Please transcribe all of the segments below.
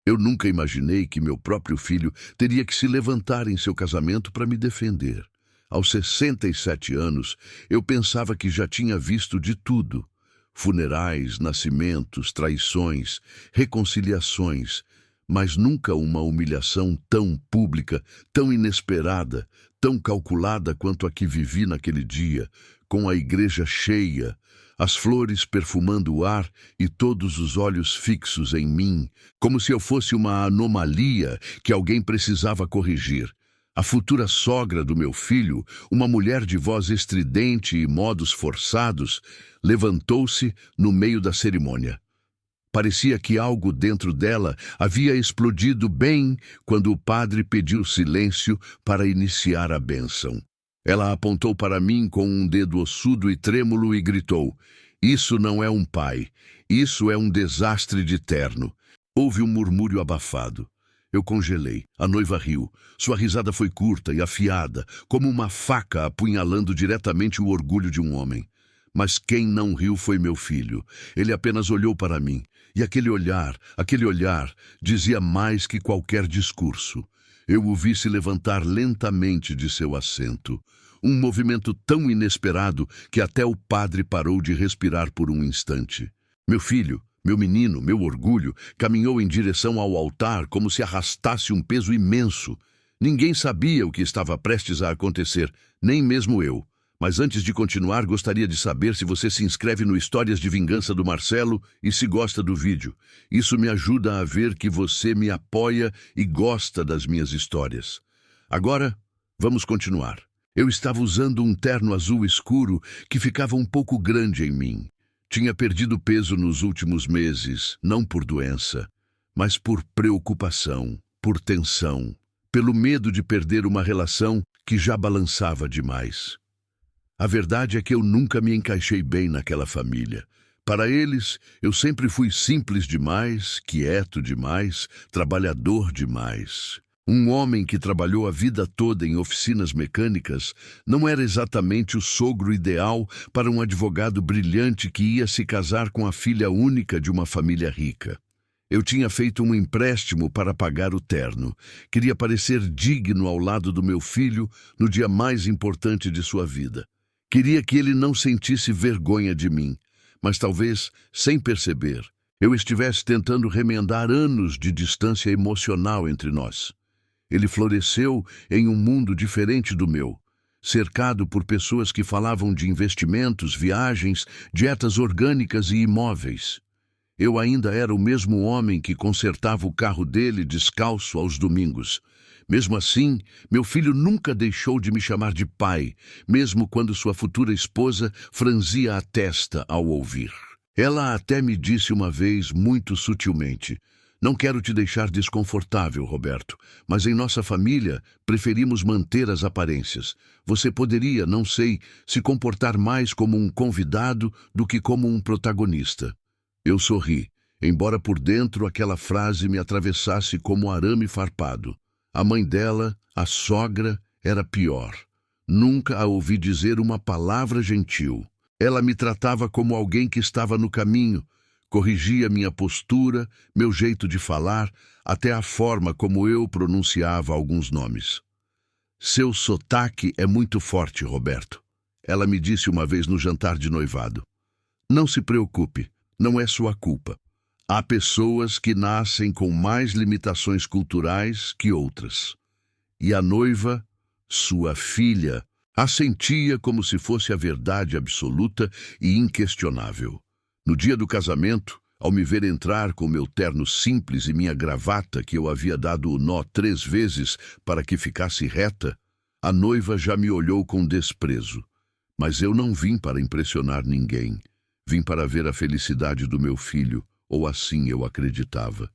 Eu nunca imaginei que meu próprio filho teria que se levantar em seu casamento para me defender. Aos 67 anos, eu pensava que já tinha visto de tudo. Funerais, nascimentos, traições, reconciliações, mas nunca uma humilhação tão pública, tão inesperada, tão calculada quanto a que vivi naquele dia, com a igreja cheia, as flores perfumando o ar e todos os olhos fixos em mim, como se eu fosse uma anomalia que alguém precisava corrigir. A futura sogra do meu filho, uma mulher de voz estridente e modos forçados, levantou-se no meio da cerimônia. Parecia que algo dentro dela havia explodido bem quando o padre pediu silêncio para iniciar a bênção. Ela apontou para mim com um dedo ossudo e trêmulo e gritou: "Isso não é um pai, isso é um desastre de terno." Houve um murmúrio abafado. Eu congelei. A noiva riu. Sua risada foi curta e afiada, como uma faca apunhalando diretamente o orgulho de um homem. Mas quem não riu foi meu filho. Ele apenas olhou para mim. E aquele olhar, dizia mais que qualquer discurso. Eu o vi se levantar lentamente de seu assento. Um movimento tão inesperado que até o padre parou de respirar por um instante. Meu filho, meu menino, meu orgulho, caminhou em direção ao altar como se arrastasse um peso imenso. Ninguém sabia o que estava prestes a acontecer, nem mesmo eu. Mas antes de continuar, gostaria de saber se você se inscreve no Histórias de Vingança do Marcelo e se gosta do vídeo. Isso me ajuda a ver que você me apoia e gosta das minhas histórias. Agora, vamos continuar. Eu estava usando um terno azul escuro que ficava um pouco grande em mim. Tinha perdido peso nos últimos meses, não por doença, mas por preocupação, por tensão, pelo medo de perder uma relação que já balançava demais. A verdade é que eu nunca me encaixei bem naquela família. Para eles, eu sempre fui simples demais, quieto demais, trabalhador demais. Um homem que trabalhou a vida toda em oficinas mecânicas não era exatamente o sogro ideal para um advogado brilhante que ia se casar com a filha única de uma família rica. Eu tinha feito um empréstimo para pagar o terno. Queria parecer digno ao lado do meu filho no dia mais importante de sua vida. Queria que ele não sentisse vergonha de mim, mas talvez, sem perceber, eu estivesse tentando remendar anos de distância emocional entre nós. Ele floresceu em um mundo diferente do meu, cercado por pessoas que falavam de investimentos, viagens, dietas orgânicas e imóveis. Eu ainda era o mesmo homem que consertava o carro dele descalço aos domingos. Mesmo assim, meu filho nunca deixou de me chamar de pai, mesmo quando sua futura esposa franzia a testa ao ouvir. Ela até me disse uma vez, muito sutilmente: "Não quero te deixar desconfortável, Roberto, mas em nossa família preferimos manter as aparências. Você poderia, não sei, se comportar mais como um convidado do que como um protagonista." Eu sorri, embora por dentro aquela frase me atravessasse como arame farpado. A mãe dela, a sogra, era pior. Nunca a ouvi dizer uma palavra gentil. Ela me tratava como alguém que estava no caminho, corrigia minha postura, meu jeito de falar, até a forma como eu pronunciava alguns nomes. "Seu sotaque é muito forte, Roberto," ela me disse uma vez no jantar de noivado. "Não se preocupe, não é sua culpa. Há pessoas que nascem com mais limitações culturais que outras." E a noiva, sua filha, assentia como se fosse a verdade absoluta e inquestionável. No dia do casamento, ao me ver entrar com meu terno simples e minha gravata, que eu havia dado o nó 3 vezes para que ficasse reta, a noiva já me olhou com desprezo. Mas eu não vim para impressionar ninguém. Vim para ver a felicidade do meu filho, ou assim eu acreditava.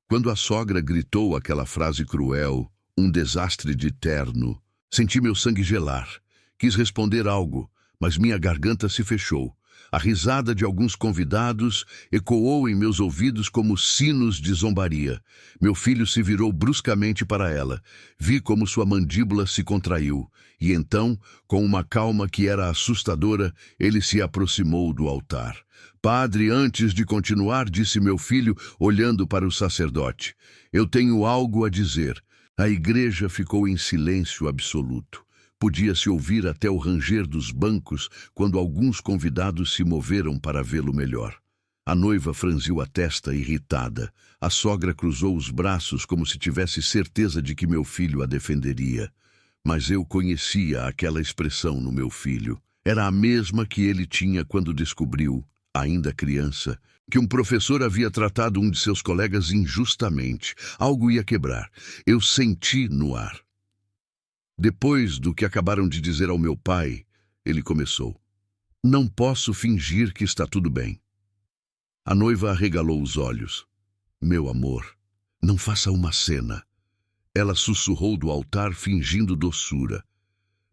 Quando a sogra gritou aquela frase cruel, "um desastre de terno", senti meu sangue gelar. Quis responder algo, mas minha garganta se fechou. A risada de alguns convidados ecoou em meus ouvidos como sinos de zombaria. Meu filho se virou bruscamente para ela. Vi como sua mandíbula se contraiu. E então, com uma calma que era assustadora, ele se aproximou do altar. Padre, antes de continuar, disse meu filho, olhando para o sacerdote, eu tenho algo a dizer. A igreja ficou em silêncio absoluto. Podia-se ouvir até o ranger dos bancos quando alguns convidados se moveram para vê-lo melhor. A noiva franziu a testa irritada. A sogra cruzou os braços como se tivesse certeza de que meu filho a defenderia. Mas eu conhecia aquela expressão no meu filho. Era a mesma que ele tinha quando descobriu, ainda criança, que um professor havia tratado um de seus colegas injustamente. Algo ia quebrar. Eu senti no ar. Depois do que acabaram de dizer ao meu pai, ele começou. Não posso fingir que está tudo bem. A noiva arregalou os olhos. Meu amor, não faça uma cena. Ela sussurrou do altar fingindo doçura.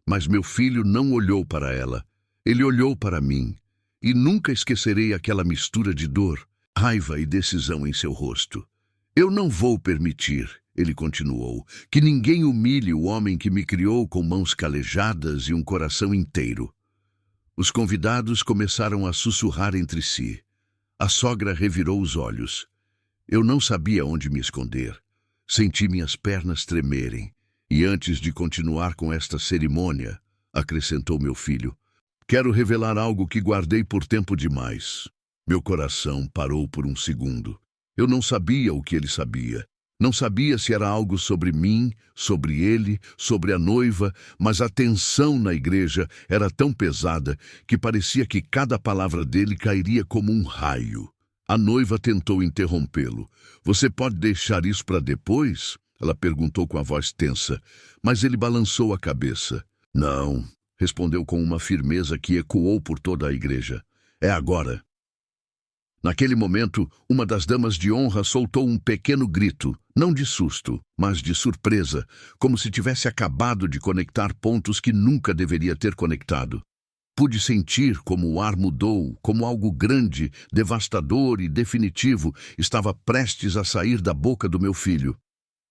Mas meu filho não olhou para ela. Ele olhou para mim. E nunca esquecerei aquela mistura de dor, raiva e decisão em seu rosto. Eu não vou permitir, ele continuou, que ninguém humilhe o homem que me criou com mãos calejadas e um coração inteiro. Os convidados começaram a sussurrar entre si. A sogra revirou os olhos. Eu não sabia onde me esconder. Senti minhas pernas tremerem. E antes de continuar com esta cerimônia, acrescentou meu filho, quero revelar algo que guardei por tempo demais. Meu coração parou por um segundo. Eu não sabia o que ele sabia. Não sabia se era algo sobre mim, sobre ele, sobre a noiva, mas a tensão na igreja era tão pesada que parecia que cada palavra dele cairia como um raio. A noiva tentou interrompê-lo. Você pode deixar isso para depois? Ela perguntou com a voz tensa, mas ele balançou a cabeça. Não, respondeu com uma firmeza que ecoou por toda a igreja. É agora. Naquele momento, uma das damas de honra soltou um pequeno grito, não de susto, mas de surpresa, como se tivesse acabado de conectar pontos que nunca deveria ter conectado. Pude sentir como o ar mudou, como algo grande, devastador e definitivo estava prestes a sair da boca do meu filho.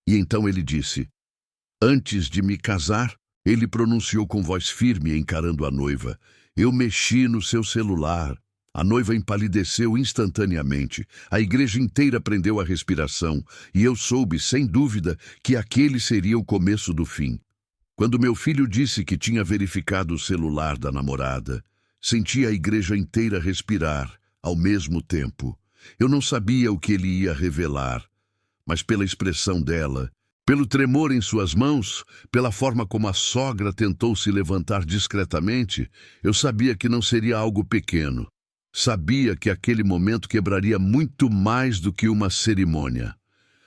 E então ele disse, antes de me casar, ele pronunciou com voz firme, encarando a noiva, eu mexi no seu celular. A noiva empalideceu instantaneamente, a igreja inteira prendeu a respiração, e eu soube, sem dúvida, que aquele seria o começo do fim. Quando meu filho disse que tinha verificado o celular da namorada, senti a igreja inteira respirar, ao mesmo tempo. Eu não sabia o que ele ia revelar, mas pela expressão dela, pelo tremor em suas mãos, pela forma como a sogra tentou se levantar discretamente, eu sabia que não seria algo pequeno. Sabia que aquele momento quebraria muito mais do que uma cerimônia.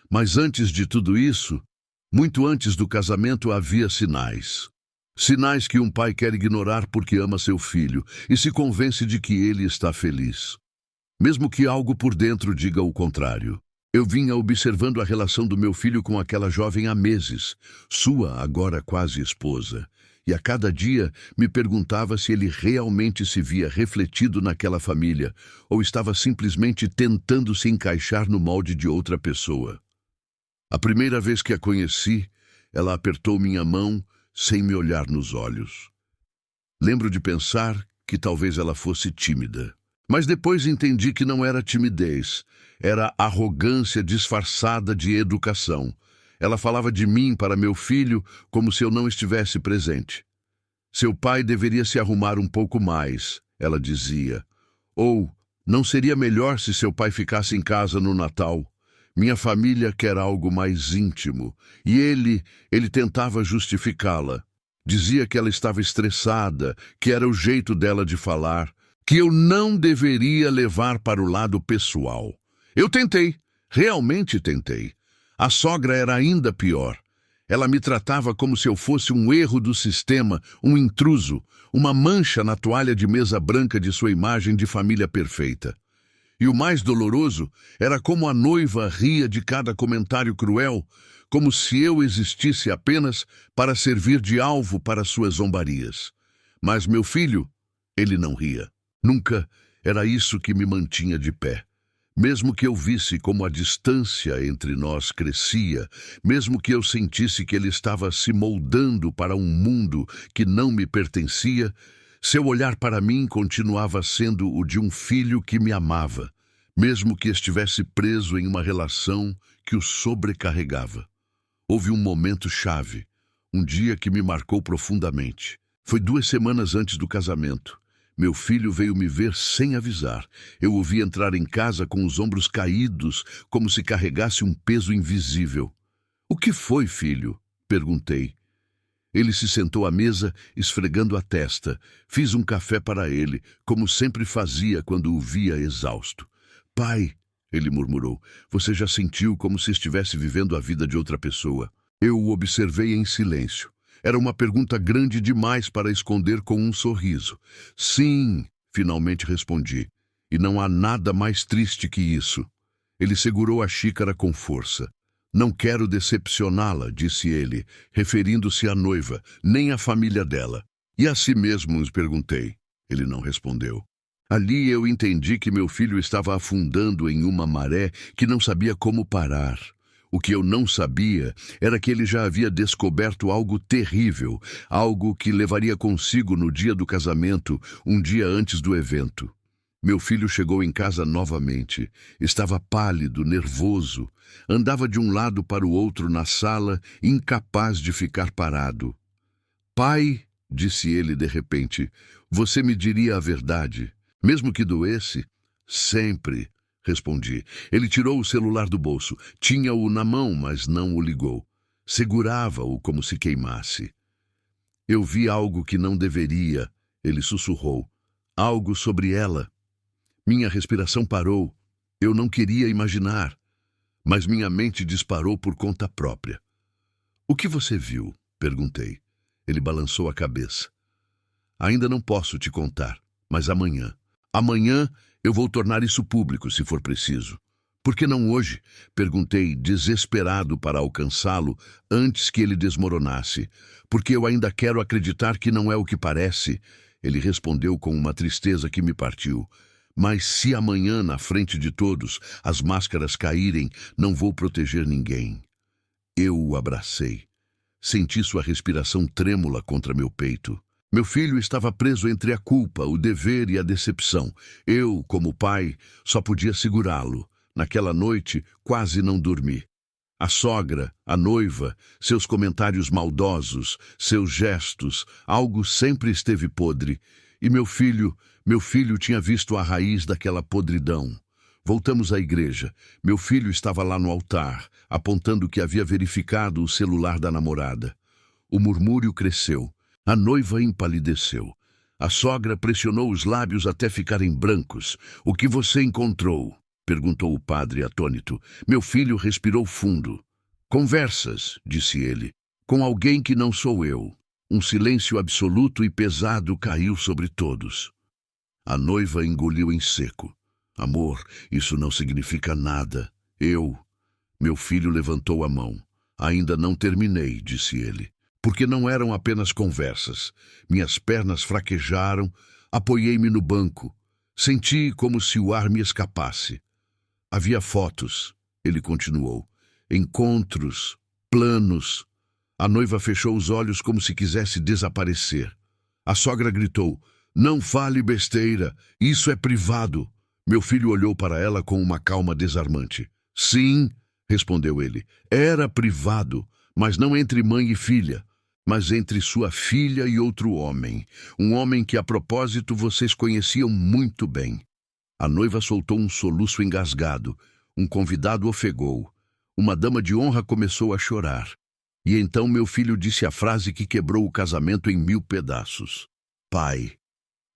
Mas antes de tudo isso, muito antes do casamento havia sinais. Sinais que um pai quer ignorar porque ama seu filho e se convence de que ele está feliz. Mesmo que algo por dentro diga o contrário. Eu vinha observando a relação do meu filho com aquela jovem há meses, sua agora quase esposa. E a cada dia me perguntava se ele realmente se via refletido naquela família ou estava simplesmente tentando se encaixar no molde de outra pessoa. A primeira vez que a conheci, ela apertou minha mão sem me olhar nos olhos. Lembro de pensar que talvez ela fosse tímida. Mas depois entendi que não era timidez, era arrogância disfarçada de educação. Ela falava de mim para meu filho como se eu não estivesse presente. Seu pai deveria se arrumar um pouco mais, ela dizia. Ou, não seria melhor se seu pai ficasse em casa no Natal? Minha família quer algo mais íntimo. E ele tentava justificá-la. Dizia que ela estava estressada, que era o jeito dela de falar, que eu não deveria levar para o lado pessoal. Eu tentei, realmente tentei. A sogra era ainda pior. Ela me tratava como se eu fosse um erro do sistema, um intruso, uma mancha na toalha de mesa branca de sua imagem de família perfeita. E o mais doloroso era como a noiva ria de cada comentário cruel, como se eu existisse apenas para servir de alvo para suas zombarias. Mas meu filho, ele não ria. Nunca era isso que me mantinha de pé. Mesmo que eu visse como a distância entre nós crescia, mesmo que eu sentisse que ele estava se moldando para um mundo que não me pertencia, seu olhar para mim continuava sendo o de um filho que me amava, mesmo que estivesse preso em uma relação que o sobrecarregava. Houve um momento chave, um dia que me marcou profundamente. Foi 2 semanas antes do casamento. Meu filho veio me ver sem avisar. Eu o vi entrar em casa com os ombros caídos, como se carregasse um peso invisível. "O que foi, filho?" perguntei. Ele se sentou à mesa, esfregando a testa. Fiz um café para ele, como sempre fazia quando o via exausto. "Pai", ele murmurou, "você já sentiu como se estivesse vivendo a vida de outra pessoa?" Eu o observei em silêncio. Era uma pergunta grande demais para esconder com um sorriso. "Sim", finalmente respondi. "E não há nada mais triste que isso." Ele segurou a xícara com força. "Não quero decepcioná-la", disse ele, referindo-se à noiva, "nem à família dela." "E a si mesmo?" perguntei. Ele não respondeu. Ali eu entendi que meu filho estava afundando em uma maré que não sabia como parar. O que eu não sabia era que ele já havia descoberto algo terrível, algo que levaria consigo no dia do casamento, um dia antes do evento. Meu filho chegou em casa novamente. Estava pálido, nervoso. Andava de um lado para o outro na sala, incapaz de ficar parado. "Pai", disse ele de repente, "você me diria a verdade, mesmo que doesse?" "Sempre", respondi. Ele tirou o celular do bolso. Tinha-o na mão, mas não o ligou. Segurava-o como se queimasse. "Eu vi algo que não deveria", ele sussurrou. "Algo sobre ela." Minha respiração parou. Eu não queria imaginar, mas minha mente disparou por conta própria. "O que você viu?" perguntei. Ele balançou a cabeça. "Ainda não posso te contar, mas amanhã. Amanhã eu vou tornar isso público, se for preciso." "Por que não hoje?" perguntei, desesperado para alcançá-lo antes que ele desmoronasse. "Porque eu ainda quero acreditar que não é o que parece." Ele respondeu com uma tristeza que me partiu. "Mas se amanhã, na frente de todos, as máscaras caírem, não vou proteger ninguém." Eu o abracei. Senti sua respiração trêmula contra meu peito. Meu filho estava preso entre a culpa, o dever e a decepção. Eu, como pai, só podia segurá-lo. Naquela noite, quase não dormi. A sogra, a noiva, seus comentários maldosos, seus gestos, algo sempre esteve podre. E meu filho tinha visto a raiz daquela podridão. Voltamos à igreja. Meu filho estava lá no altar, apontando que havia verificado o celular da namorada. O murmúrio cresceu. A noiva empalideceu. A sogra pressionou os lábios até ficarem brancos. "O que você encontrou?" perguntou o padre atônito. Meu filho respirou fundo. "Conversas", disse ele, "com alguém que não sou eu." Um silêncio absoluto e pesado caiu sobre todos. A noiva engoliu em seco. "Amor, isso não significa nada. Meu filho levantou a mão. "Ainda não terminei", disse ele. Porque não eram apenas conversas. Minhas pernas fraquejaram, apoiei-me no banco. Senti como se o ar me escapasse. "Havia fotos", ele continuou. "Encontros, planos." A noiva fechou os olhos como se quisesse desaparecer. A sogra gritou: "Não fale besteira, isso é privado." Meu filho olhou para ela com uma calma desarmante. "Sim", respondeu ele, "era privado, mas não entre mãe e filha, mas entre sua filha e outro homem, um homem que, a propósito, vocês conheciam muito bem." A noiva soltou um soluço engasgado. Um convidado ofegou. Uma dama de honra começou a chorar. E então meu filho disse a frase que quebrou o casamento em 1000 pedaços. "Pai."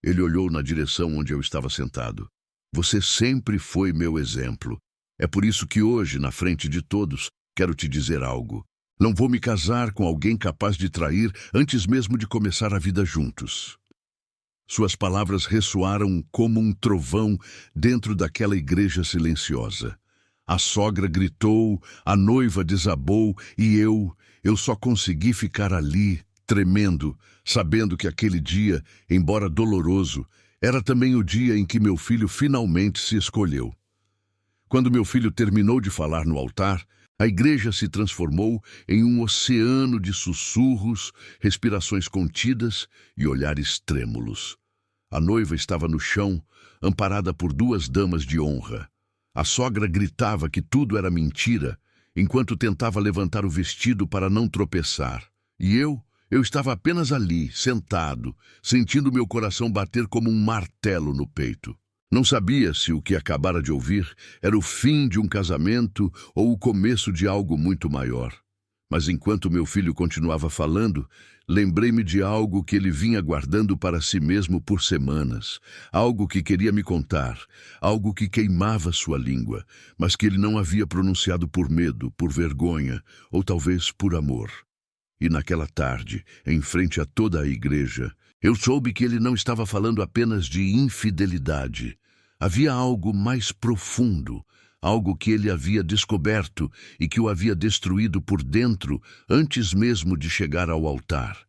Ele olhou na direção onde eu estava sentado. "Você sempre foi meu exemplo. É por isso que hoje, na frente de todos, quero te dizer algo. Não vou me casar com alguém capaz de trair antes mesmo de começar a vida juntos." Suas palavras ressoaram como um trovão dentro daquela igreja silenciosa. A sogra gritou, a noiva desabou e eu só consegui ficar ali, tremendo, sabendo que aquele dia, embora doloroso, Era também o dia em que meu filho finalmente se escolheu. Quando meu filho terminou de falar no altar, a igreja se transformou em um oceano de sussurros, respirações contidas e olhares trêmulos. A noiva estava no chão, amparada por duas damas de honra. A sogra gritava que tudo era mentira, enquanto tentava levantar o vestido para não tropeçar. E eu estava apenas ali, sentado, sentindo meu coração bater como um martelo no peito. Não sabia se o que acabara de ouvir era o fim de um casamento ou o começo de algo muito maior. Mas enquanto meu filho continuava falando, lembrei-me de algo que ele vinha guardando para si mesmo por semanas, algo que queria me contar, algo que queimava sua língua, mas que ele não havia pronunciado por medo, por vergonha ou talvez por amor. E naquela tarde, em frente a toda a igreja, eu soube que ele não estava falando apenas de infidelidade. Havia algo mais profundo, algo que ele havia descoberto e que o havia destruído por dentro antes mesmo de chegar ao altar.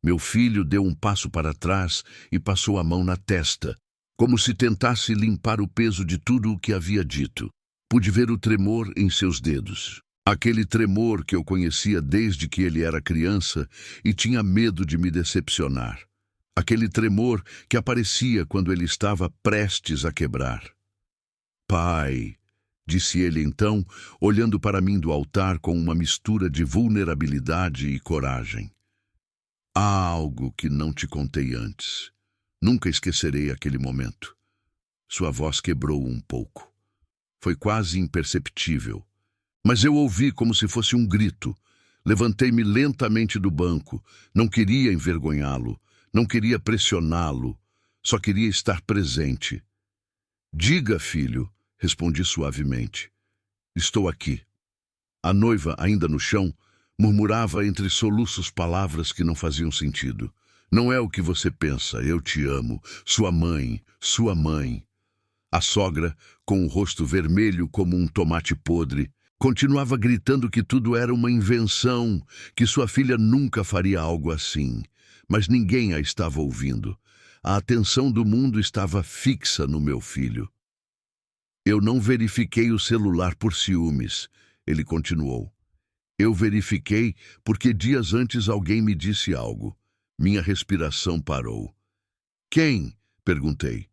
Meu filho deu um passo para trás e passou a mão na testa, como se tentasse limpar o peso de tudo o que havia dito. Pude ver o tremor em seus dedos. Aquele tremor que eu conhecia desde que ele era criança e tinha medo de me decepcionar. Aquele tremor que aparecia quando ele estava prestes a quebrar. Pai, disse ele então, olhando para mim do altar com uma mistura de vulnerabilidade e coragem. Há algo que não te contei antes. Nunca esquecerei aquele momento. Sua voz quebrou um pouco. Foi quase imperceptível. Mas eu ouvi como se fosse um grito. Levantei-me lentamente do banco. Não queria envergonhá-lo. Não queria pressioná-lo. Só queria estar presente. Diga, filho, respondi suavemente. Estou aqui. A noiva, ainda no chão, murmurava entre soluços palavras que não faziam sentido. Não é o que você pensa. Eu te amo. Sua mãe, sua mãe. A sogra, com o rosto vermelho como um tomate podre, continuava gritando que tudo era uma invenção, que sua filha nunca faria algo assim. Mas ninguém a estava ouvindo. A atenção do mundo estava fixa no meu filho. Eu não verifiquei o celular por ciúmes, ele continuou. Eu verifiquei porque dias antes alguém me disse algo. Minha respiração parou. Quem? Perguntei.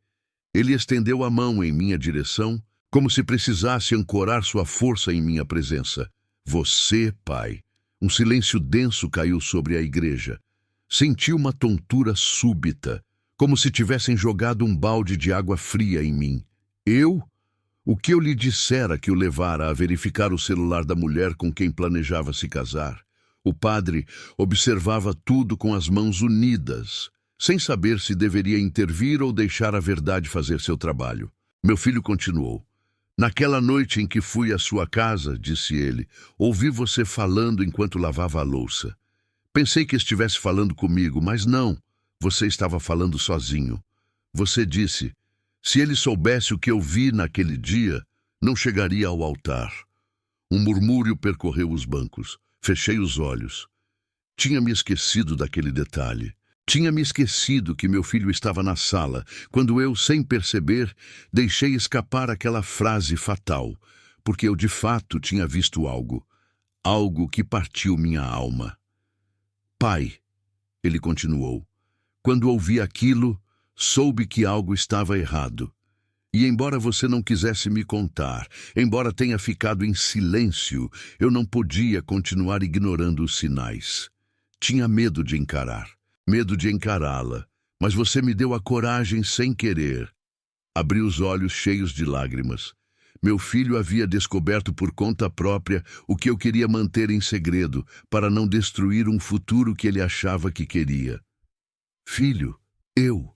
Ele estendeu a mão em minha direção, como se precisasse ancorar sua força em minha presença. Você, pai. Um silêncio denso caiu sobre a igreja. Senti uma tontura súbita, como se tivessem jogado um balde de água fria em mim. Eu? O que eu lhe dissera que o levara a verificar o celular da mulher com quem planejava se casar? O padre observava tudo com as mãos unidas, sem saber se deveria intervir ou deixar a verdade fazer seu trabalho. Meu filho continuou. Naquela noite em que fui à sua casa, disse ele, ouvi você falando enquanto lavava a louça. Pensei que estivesse falando comigo, mas não. Você estava falando sozinho. Você disse, se ele soubesse o que eu vi naquele dia, não chegaria ao altar. Um murmúrio percorreu os bancos. Fechei os olhos. Tinha me esquecido daquele detalhe. Tinha me esquecido que meu filho estava na sala, quando eu, sem perceber, deixei escapar aquela frase fatal, porque eu de fato tinha visto algo. Algo que partiu minha alma. Pai, ele continuou, quando ouvi aquilo, soube que algo estava errado. E embora você não quisesse me contar, embora tenha ficado em silêncio, eu não podia continuar ignorando os sinais. Tinha medo de encarar, medo de encará-la, mas você me deu a coragem sem querer. Abri os olhos cheios de lágrimas. Meu filho havia descoberto por conta própria o que eu queria manter em segredo, para não destruir um futuro que ele achava que queria. Filho, eu...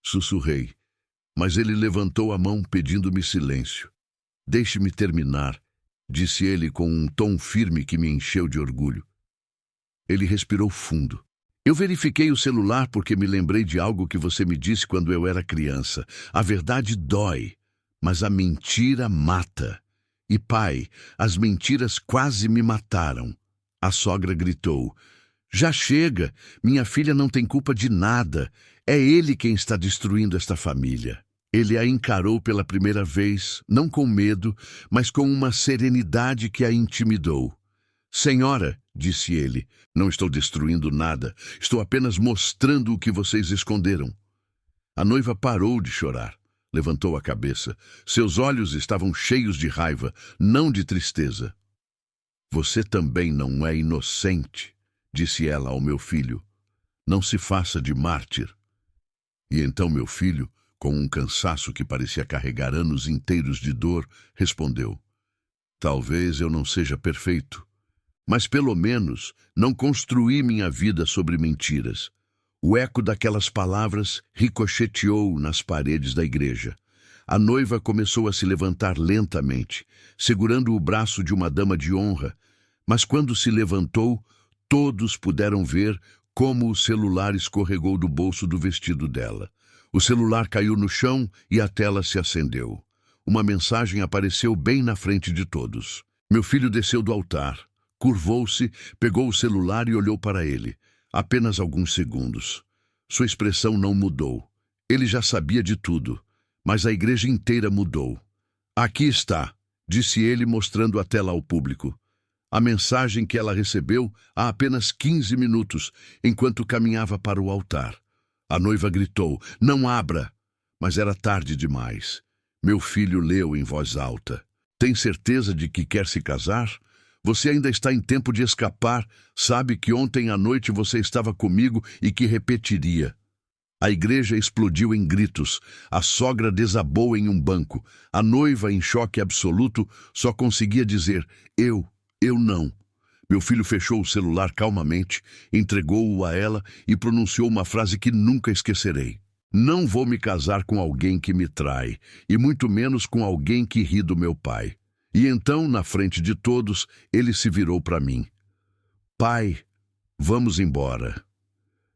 Sussurrei, mas ele levantou a mão pedindo-me silêncio. Deixe-me terminar, disse ele com um tom firme que me encheu de orgulho. Ele respirou fundo. Eu verifiquei o celular porque me lembrei de algo que você me disse quando eu era criança. A verdade dói, mas a mentira mata. E pai, as mentiras quase me mataram. A sogra gritou. Já chega, minha filha não tem culpa de nada. É ele quem está destruindo esta família. Ele a encarou pela primeira vez, não com medo, mas com uma serenidade que a intimidou. Senhora, disse ele, não estou destruindo nada, estou apenas mostrando o que vocês esconderam. A noiva parou de chorar, levantou a cabeça. Seus olhos estavam cheios de raiva, não de tristeza. Você também não é inocente, disse ela ao meu filho. Não se faça de mártir. E então meu filho, com um cansaço que parecia carregar anos inteiros de dor, respondeu: talvez eu não seja perfeito, mas pelo menos não construí minha vida sobre mentiras. O eco daquelas palavras ricocheteou nas paredes da igreja. A noiva começou a se levantar lentamente, segurando o braço de uma dama de honra, mas quando se levantou, todos puderam ver como o celular escorregou do bolso do vestido dela. O celular caiu no chão e a tela se acendeu. Uma mensagem apareceu bem na frente de todos. Meu filho desceu do altar, curvou-se, pegou o celular e olhou para ele. Apenas alguns segundos. Sua expressão não mudou. Ele já sabia de tudo, mas a igreja inteira mudou. Aqui está, disse ele mostrando a tela ao público. A mensagem que ela recebeu há apenas 15 minutos, enquanto caminhava para o altar. A noiva gritou: não abra! Mas era tarde demais. Meu filho leu em voz alta: tem certeza de que quer se casar? Você ainda está em tempo de escapar. Sabe que ontem à noite você estava comigo e que repetiria. A igreja explodiu em gritos. A sogra desabou em um banco. A noiva, em choque absoluto, só conseguia dizer: eu não. Meu filho fechou o celular calmamente, entregou-o a ela e pronunciou uma frase que nunca esquecerei. Não vou me casar com alguém que me trai, e muito menos com alguém que ri do meu pai. E então, na frente de todos, ele se virou para mim. Pai, vamos embora.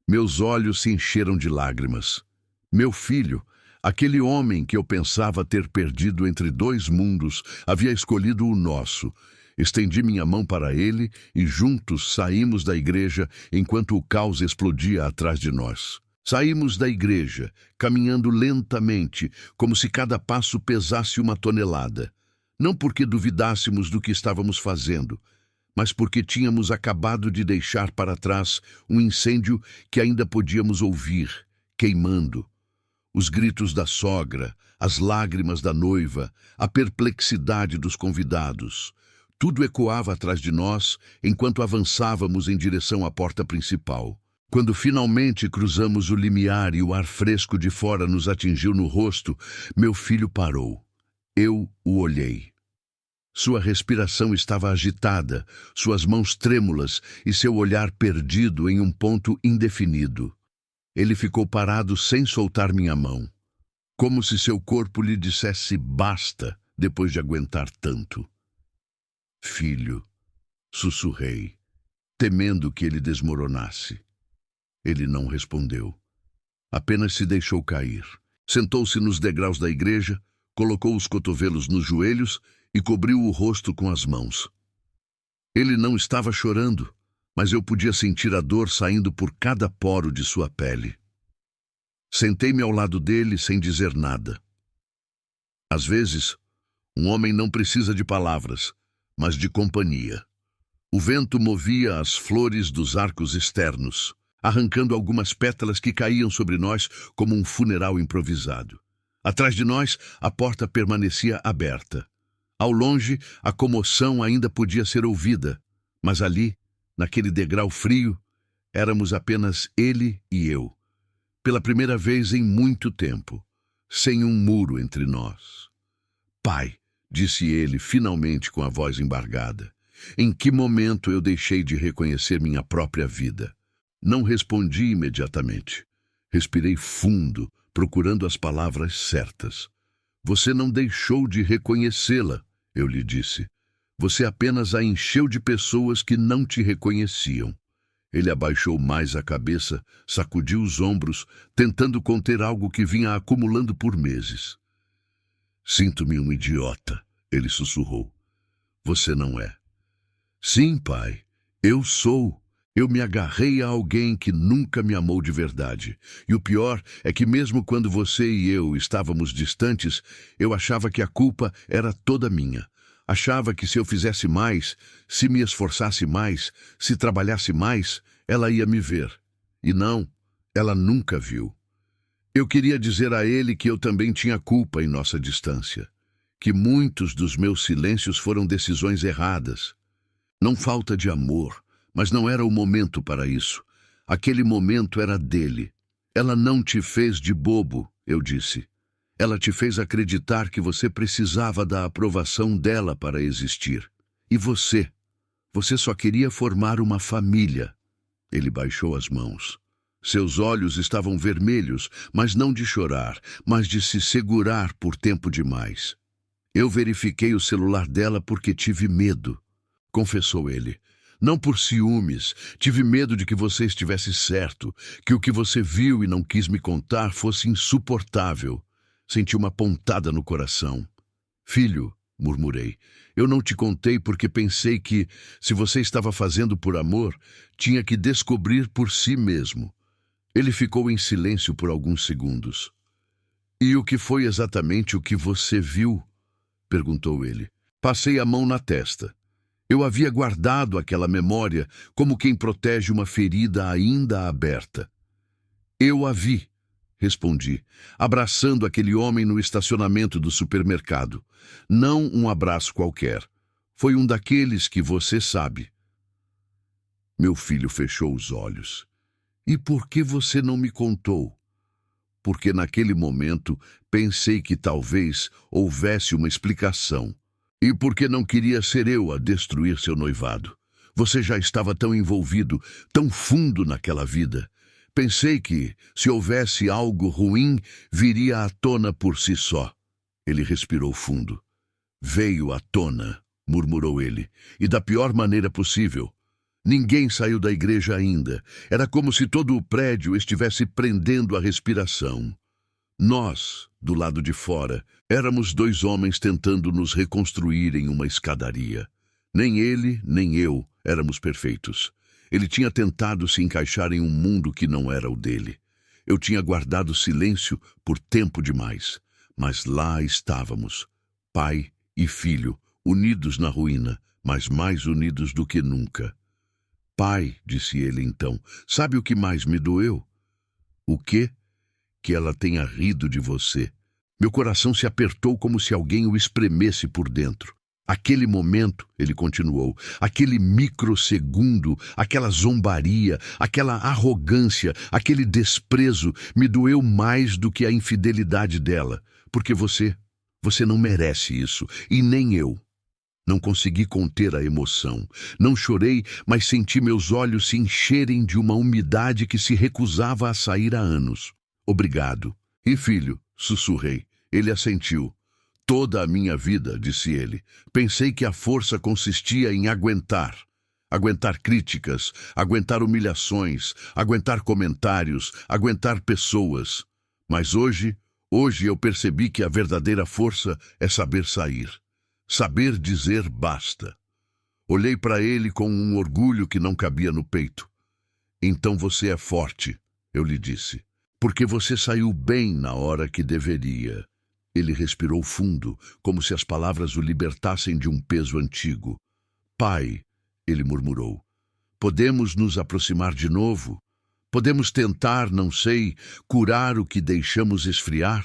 Meus olhos se encheram de lágrimas. Meu filho, aquele homem que eu pensava ter perdido entre dois mundos, havia escolhido o nosso. Estendi minha mão para ele e juntos saímos da igreja enquanto o caos explodia atrás de nós. Saímos da igreja, caminhando lentamente, como se cada passo pesasse uma tonelada. Não porque duvidássemos do que estávamos fazendo, mas porque tínhamos acabado de deixar para trás um incêndio que ainda podíamos ouvir, queimando. Os gritos da sogra, as lágrimas da noiva, a perplexidade dos convidados. Tudo ecoava atrás de nós enquanto avançávamos em direção à porta principal. Quando finalmente cruzamos o limiar e o ar fresco de fora nos atingiu no rosto, meu filho parou. Eu o olhei. Sua respiração estava agitada, suas mãos trêmulas e seu olhar perdido em um ponto indefinido. Ele ficou parado sem soltar minha mão, como se seu corpo lhe dissesse basta depois de aguentar tanto. Filho, sussurrei, temendo que ele desmoronasse. Ele não respondeu. Apenas se deixou cair. Sentou-se nos degraus da igreja, colocou os cotovelos nos joelhos e cobriu o rosto com as mãos. Ele não estava chorando, mas eu podia sentir a dor saindo por cada poro de sua pele. Sentei-me ao lado dele sem dizer nada. Às vezes, um homem não precisa de palavras, mas de companhia. O vento movia as flores dos arcos externos, arrancando algumas pétalas que caíam sobre nós como um funeral improvisado. Atrás de nós, a porta permanecia aberta. Ao longe, a comoção ainda podia ser ouvida, mas ali, naquele degrau frio, éramos apenas ele e eu. Pela primeira vez em muito tempo, sem um muro entre nós. Pai, disse ele finalmente com a voz embargada, em que momento eu deixei de reconhecer minha própria vida? Não respondi imediatamente. Respirei fundo, procurando as palavras certas. Você não deixou de reconhecê-la, eu lhe disse. Você apenas a encheu de pessoas que não te reconheciam. Ele abaixou mais a cabeça, sacudiu os ombros, tentando conter algo que vinha acumulando por meses. Sinto-me um idiota, ele sussurrou. Você não é. Sim, pai, eu sou. Eu me agarrei a alguém que nunca me amou de verdade. E o pior é que mesmo quando você e eu estávamos distantes, eu achava que a culpa era toda minha. Achava que se eu fizesse mais, se me esforçasse mais, se trabalhasse mais, ela ia me ver. E não, ela nunca viu. Eu queria dizer a ele que eu também tinha culpa em nossa distância. Que muitos dos meus silêncios foram decisões erradas. Não falta de amor, mas não era o momento para isso. Aquele momento era dele. Ela não te fez de bobo, eu disse. Ela te fez acreditar que você precisava da aprovação dela para existir. E você? Você só queria formar uma família. Ele baixou as mãos. Seus olhos estavam vermelhos, mas não de chorar, mas de se segurar por tempo demais. Eu verifiquei o celular dela porque tive medo, confessou ele. Não por ciúmes, tive medo de que você estivesse certo, que o que você viu e não quis me contar fosse insuportável. Senti uma pontada no coração. Filho, murmurei, eu não te contei porque pensei que, se você estava fazendo por amor, tinha que descobrir por si mesmo. Ele ficou em silêncio por alguns segundos. E o que foi exatamente o que você viu? Perguntou ele. Passei a mão na testa. Eu havia guardado aquela memória como quem protege uma ferida ainda aberta. Eu a vi, respondi, abraçando aquele homem no estacionamento do supermercado. Não um abraço qualquer. Foi um daqueles que você sabe. Meu filho fechou os olhos. E por que você não me contou? Porque naquele momento pensei que talvez houvesse uma explicação. E porque não queria ser eu a destruir seu noivado. Você já estava tão envolvido, tão fundo naquela vida. Pensei que, se houvesse algo ruim, viria à tona por si só. Ele respirou fundo. Veio à tona, murmurou ele, e da pior maneira possível. Ninguém saiu da igreja ainda. Era como se todo o prédio estivesse prendendo a respiração. Nós, do lado de fora, éramos dois homens tentando nos reconstruir em uma escadaria. Nem ele, nem eu éramos perfeitos. Ele tinha tentado se encaixar em um mundo que não era o dele. Eu tinha guardado silêncio por tempo demais. Mas lá estávamos, pai e filho, unidos na ruína, mas mais unidos do que nunca. Pai, disse ele então, sabe o que mais me doeu? O quê? Que ela tenha rido de você. Meu coração se apertou como se alguém o espremesse por dentro. Aquele momento, ele continuou, aquele microsegundo, aquela zombaria, aquela arrogância, aquele desprezo me doeu mais do que a infidelidade dela, porque você não merece isso, e nem eu. Não consegui conter a emoção. Não chorei, mas senti meus olhos se encherem de uma umidade que se recusava a sair há anos. Obrigado. E filho, sussurrei. Ele assentiu. Toda a minha vida, disse ele, pensei que a força consistia em aguentar. Aguentar críticas, aguentar humilhações, aguentar comentários, aguentar pessoas. Mas hoje eu percebi que a verdadeira força é saber sair. Saber dizer basta. Olhei para ele com um orgulho que não cabia no peito. Então você é forte, eu lhe disse, porque você saiu bem na hora que deveria. Ele respirou fundo, como se as palavras o libertassem de um peso antigo. Pai, ele murmurou, podemos nos aproximar de novo? Podemos tentar, não sei, curar o que deixamos esfriar?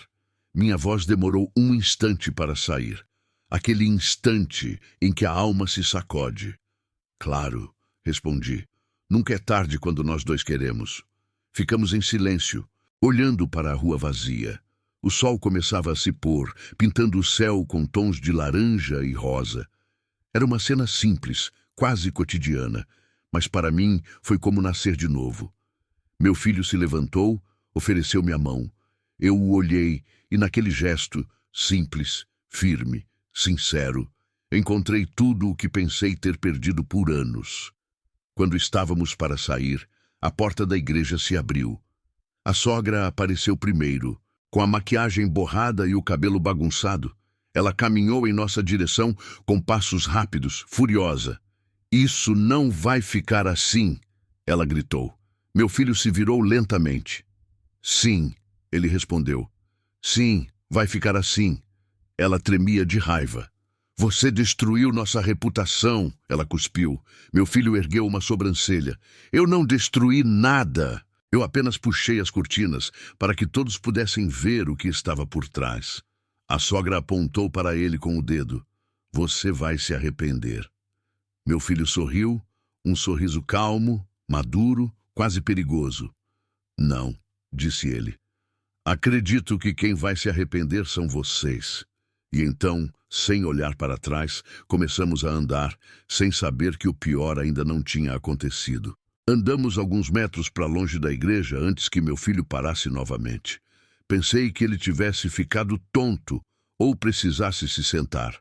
Minha voz demorou um instante para sair. Aquele instante em que a alma se sacode. Claro, respondi. Nunca é tarde quando nós dois queremos. Ficamos em silêncio, olhando para a rua vazia. O sol começava a se pôr, pintando o céu com tons de laranja e rosa. Era uma cena simples, quase cotidiana, mas para mim foi como nascer de novo. Meu filho se levantou, ofereceu-me a mão. Eu o olhei e naquele gesto, simples, firme, sincero, encontrei tudo o que pensei ter perdido por anos. Quando estávamos para sair, a porta da igreja se abriu. A sogra apareceu primeiro, com a maquiagem borrada e o cabelo bagunçado. Ela caminhou em nossa direção com passos rápidos, furiosa. Isso não vai ficar assim, Ela gritou. Meu filho se virou lentamente. Sim, ele respondeu. Sim, vai ficar assim. Ela tremia de raiva. Você destruiu nossa reputação, ela cuspiu. Meu filho ergueu uma sobrancelha. Eu não destruí nada. Eu apenas puxei as cortinas para que todos pudessem ver o que estava por trás. A sogra apontou para ele com o dedo. Você vai se arrepender. Meu filho sorriu, um sorriso calmo, maduro, quase perigoso. Não, disse ele. Acredito que quem vai se arrepender são vocês. E então, sem olhar para trás, começamos a andar, sem saber que o pior ainda não tinha acontecido. Andamos alguns metros para longe da igreja antes que meu filho parasse novamente. Pensei que ele tivesse ficado tonto ou precisasse se sentar.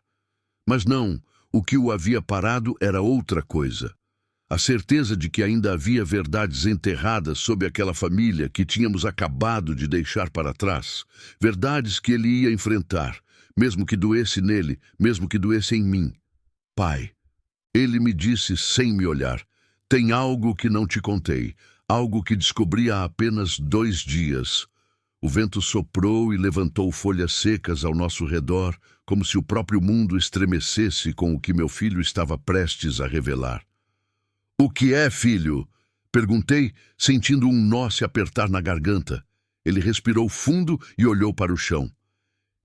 Mas não, o que o havia parado era outra coisa. A certeza de que ainda havia verdades enterradas sob aquela família que tínhamos acabado de deixar para trás. Verdades que ele ia enfrentar, mesmo que doesse nele, mesmo que doesse em mim. Pai, ele me disse sem me olhar, tem algo que não te contei, algo que descobri há apenas 2 dias. O vento soprou e levantou folhas secas ao nosso redor, como se o próprio mundo estremecesse com o que meu filho estava prestes a revelar. O que é, filho? Perguntei, sentindo um nó se apertar na garganta. Ele respirou fundo e olhou para o chão.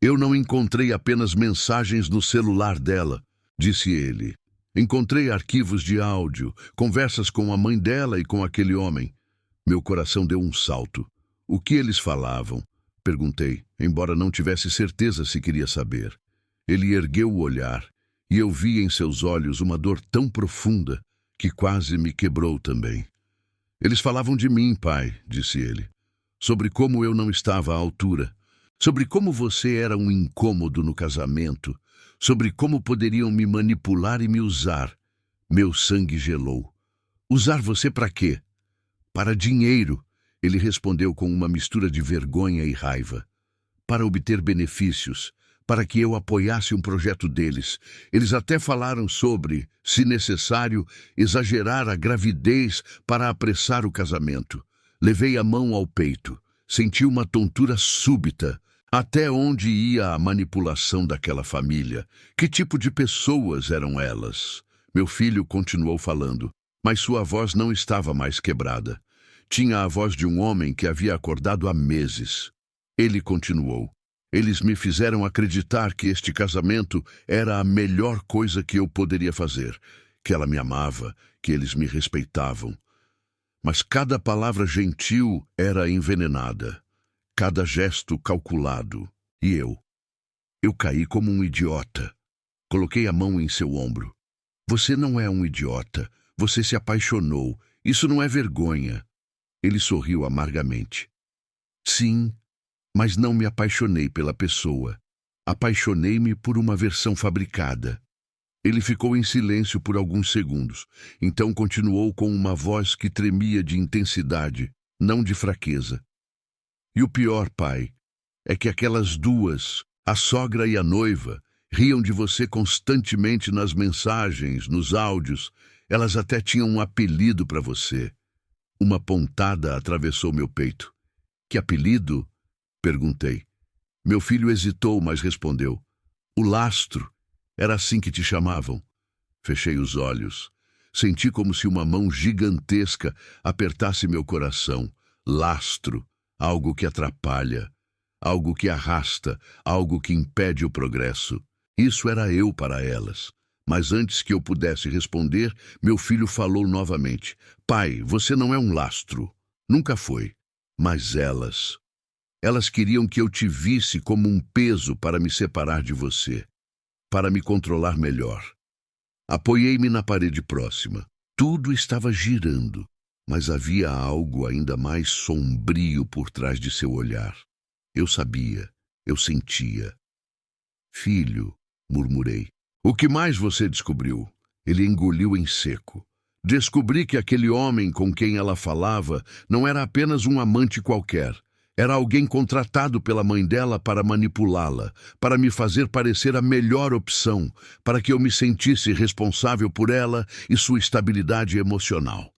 Eu não encontrei apenas mensagens no celular dela, disse ele. Encontrei arquivos de áudio, conversas com a mãe dela e com aquele homem. Meu coração deu um salto. O que eles falavam? Perguntei, embora não tivesse certeza se queria saber. Ele ergueu o olhar, e eu vi em seus olhos uma dor tão profunda que quase me quebrou também. Eles falavam de mim, pai, disse ele. Sobre como eu não estava à altura. Sobre como você era um incômodo no casamento. Sobre como poderiam me manipular e me usar. Meu sangue gelou. Usar você para quê? Para dinheiro, ele respondeu com uma mistura de vergonha e raiva. Para obter benefícios, para que eu apoiasse um projeto deles. Eles até falaram sobre, se necessário, exagerar a gravidez para apressar o casamento. Levei a mão ao peito. Senti uma tontura súbita. Até onde ia a manipulação daquela família? Que tipo de pessoas eram elas? Meu filho continuou falando, mas sua voz não estava mais quebrada. Tinha a voz de um homem que havia acordado há meses. Ele continuou. Eles me fizeram acreditar que este casamento era a melhor coisa que eu poderia fazer, que ela me amava, que eles me respeitavam. Mas cada palavra gentil era envenenada. Cada gesto calculado. E eu caí como um idiota. Coloquei a mão em seu ombro. Você não é um idiota. Você se apaixonou. Isso não é vergonha. Ele sorriu amargamente. Sim, mas não me apaixonei pela pessoa. Apaixonei-me por uma versão fabricada. Ele ficou em silêncio por alguns segundos. Então continuou com uma voz que tremia de intensidade, não de fraqueza. E o pior, pai, é que aquelas duas, a sogra e a noiva, riam de você constantemente nas mensagens, nos áudios. Elas até tinham um apelido para você. Uma pontada atravessou meu peito. Que apelido? Perguntei. Meu filho hesitou, mas respondeu. O lastro. Era assim que te chamavam. Fechei os olhos. Senti como se uma mão gigantesca apertasse meu coração. Lastro. Algo que atrapalha, algo que arrasta, algo que impede o progresso. Isso era eu para elas. Mas antes que eu pudesse responder, meu filho falou novamente. Pai, você não é um lastro. Nunca foi. Mas elas queriam que eu te visse como um peso para me separar de você, para me controlar melhor. Apoiei-me na parede próxima. Tudo estava girando. Mas havia algo ainda mais sombrio por trás de seu olhar. Eu sabia, eu sentia. Filho, murmurei. O que mais você descobriu? Ele engoliu em seco. Descobri que aquele homem com quem ela falava não era apenas um amante qualquer. Era alguém contratado pela mãe dela para manipulá-la, para me fazer parecer a melhor opção, para que eu me sentisse responsável por ela e sua estabilidade emocional.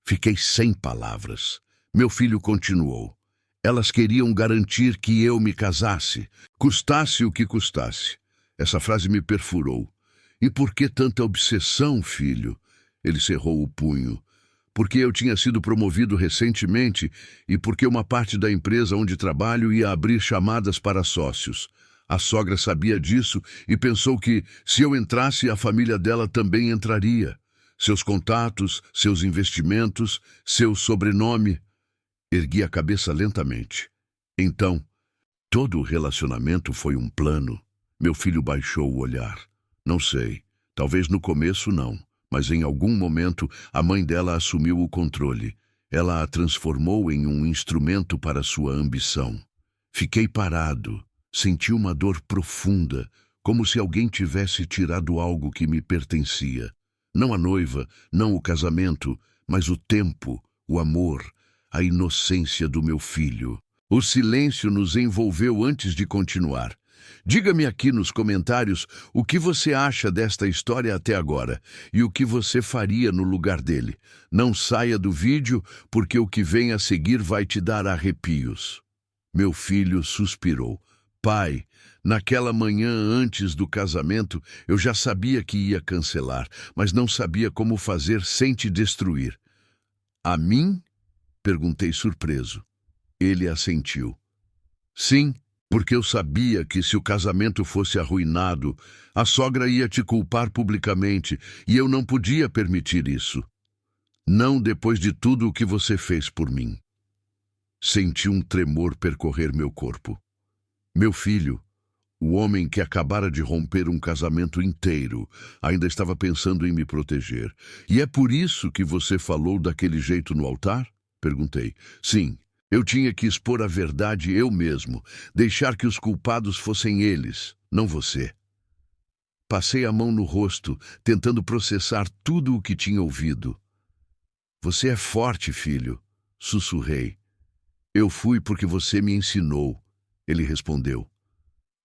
Fiquei sem palavras. Meu filho continuou. Elas queriam garantir que eu me casasse, custasse o que custasse. Essa frase me perfurou. E por que tanta obsessão, filho? Ele cerrou o punho. Porque eu tinha sido promovido recentemente e porque uma parte da empresa onde trabalho ia abrir chamadas para sócios. A sogra sabia disso e pensou que, se eu entrasse, a família dela também entraria. Seus contatos, seus investimentos, seu sobrenome. Ergui a cabeça lentamente. Então, todo o relacionamento foi um plano. Meu filho baixou o olhar. Não sei. Talvez no começo não. Mas em algum momento a mãe dela assumiu o controle. Ela a transformou em um instrumento para sua ambição. Fiquei parado. Senti uma dor profunda, como se alguém tivesse tirado algo que me pertencia. Não a noiva, não o casamento, mas o tempo, o amor, a inocência do meu filho. O silêncio nos envolveu antes de continuar. Diga-me aqui nos comentários o que você acha desta história até agora e o que você faria no lugar dele. Não saia do vídeo, porque o que vem a seguir vai te dar arrepios. Meu filho suspirou. Pai, naquela manhã antes do casamento, eu já sabia que ia cancelar, mas não sabia como fazer sem te destruir. A mim? Perguntei surpreso. Ele assentiu. Sim, porque eu sabia que se o casamento fosse arruinado, a sogra ia te culpar publicamente e eu não podia permitir isso. Não depois de tudo o que você fez por mim. Senti um tremor percorrer meu corpo. Meu filho, o homem que acabara de romper um casamento inteiro, ainda estava pensando em me proteger. E é por isso que você falou daquele jeito no altar? Perguntei. Sim. Eu tinha que expor a verdade eu mesmo, deixar que os culpados fossem eles, não você. Passei a mão no rosto, tentando processar tudo o que tinha ouvido. Você é forte, filho, sussurrei. Eu fui porque você me ensinou, ele respondeu.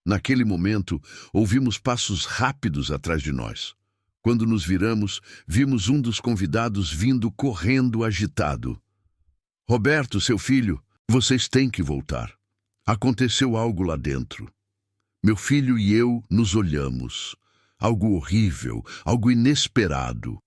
Naquele momento, ouvimos passos rápidos atrás de nós. Quando nos viramos, vimos um dos convidados vindo correndo agitado. Roberto, seu filho, vocês têm que voltar. Aconteceu algo lá dentro. Meu filho e eu nos olhamos. Algo horrível, algo inesperado.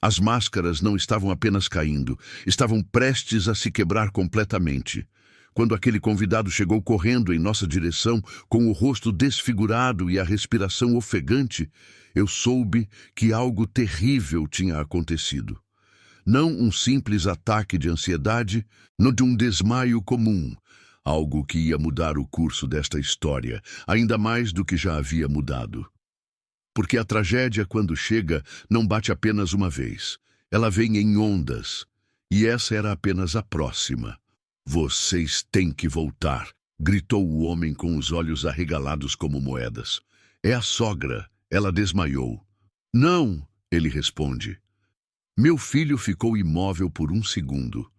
As máscaras não estavam apenas caindo, estavam prestes a se quebrar completamente. Quando aquele convidado chegou correndo em nossa direção, com o rosto desfigurado e a respiração ofegante, eu soube que algo terrível tinha acontecido. Não um simples ataque de ansiedade, não de um desmaio comum, algo que ia mudar o curso desta história, ainda mais do que já havia mudado. Porque a tragédia, quando chega, não bate apenas uma vez. Ela vem em ondas, e essa era apenas a próxima. Vocês têm que voltar, gritou o homem com os olhos arregalados como moedas. É a sogra, ela desmaiou. Não, ele responde. Meu filho ficou imóvel por um segundo.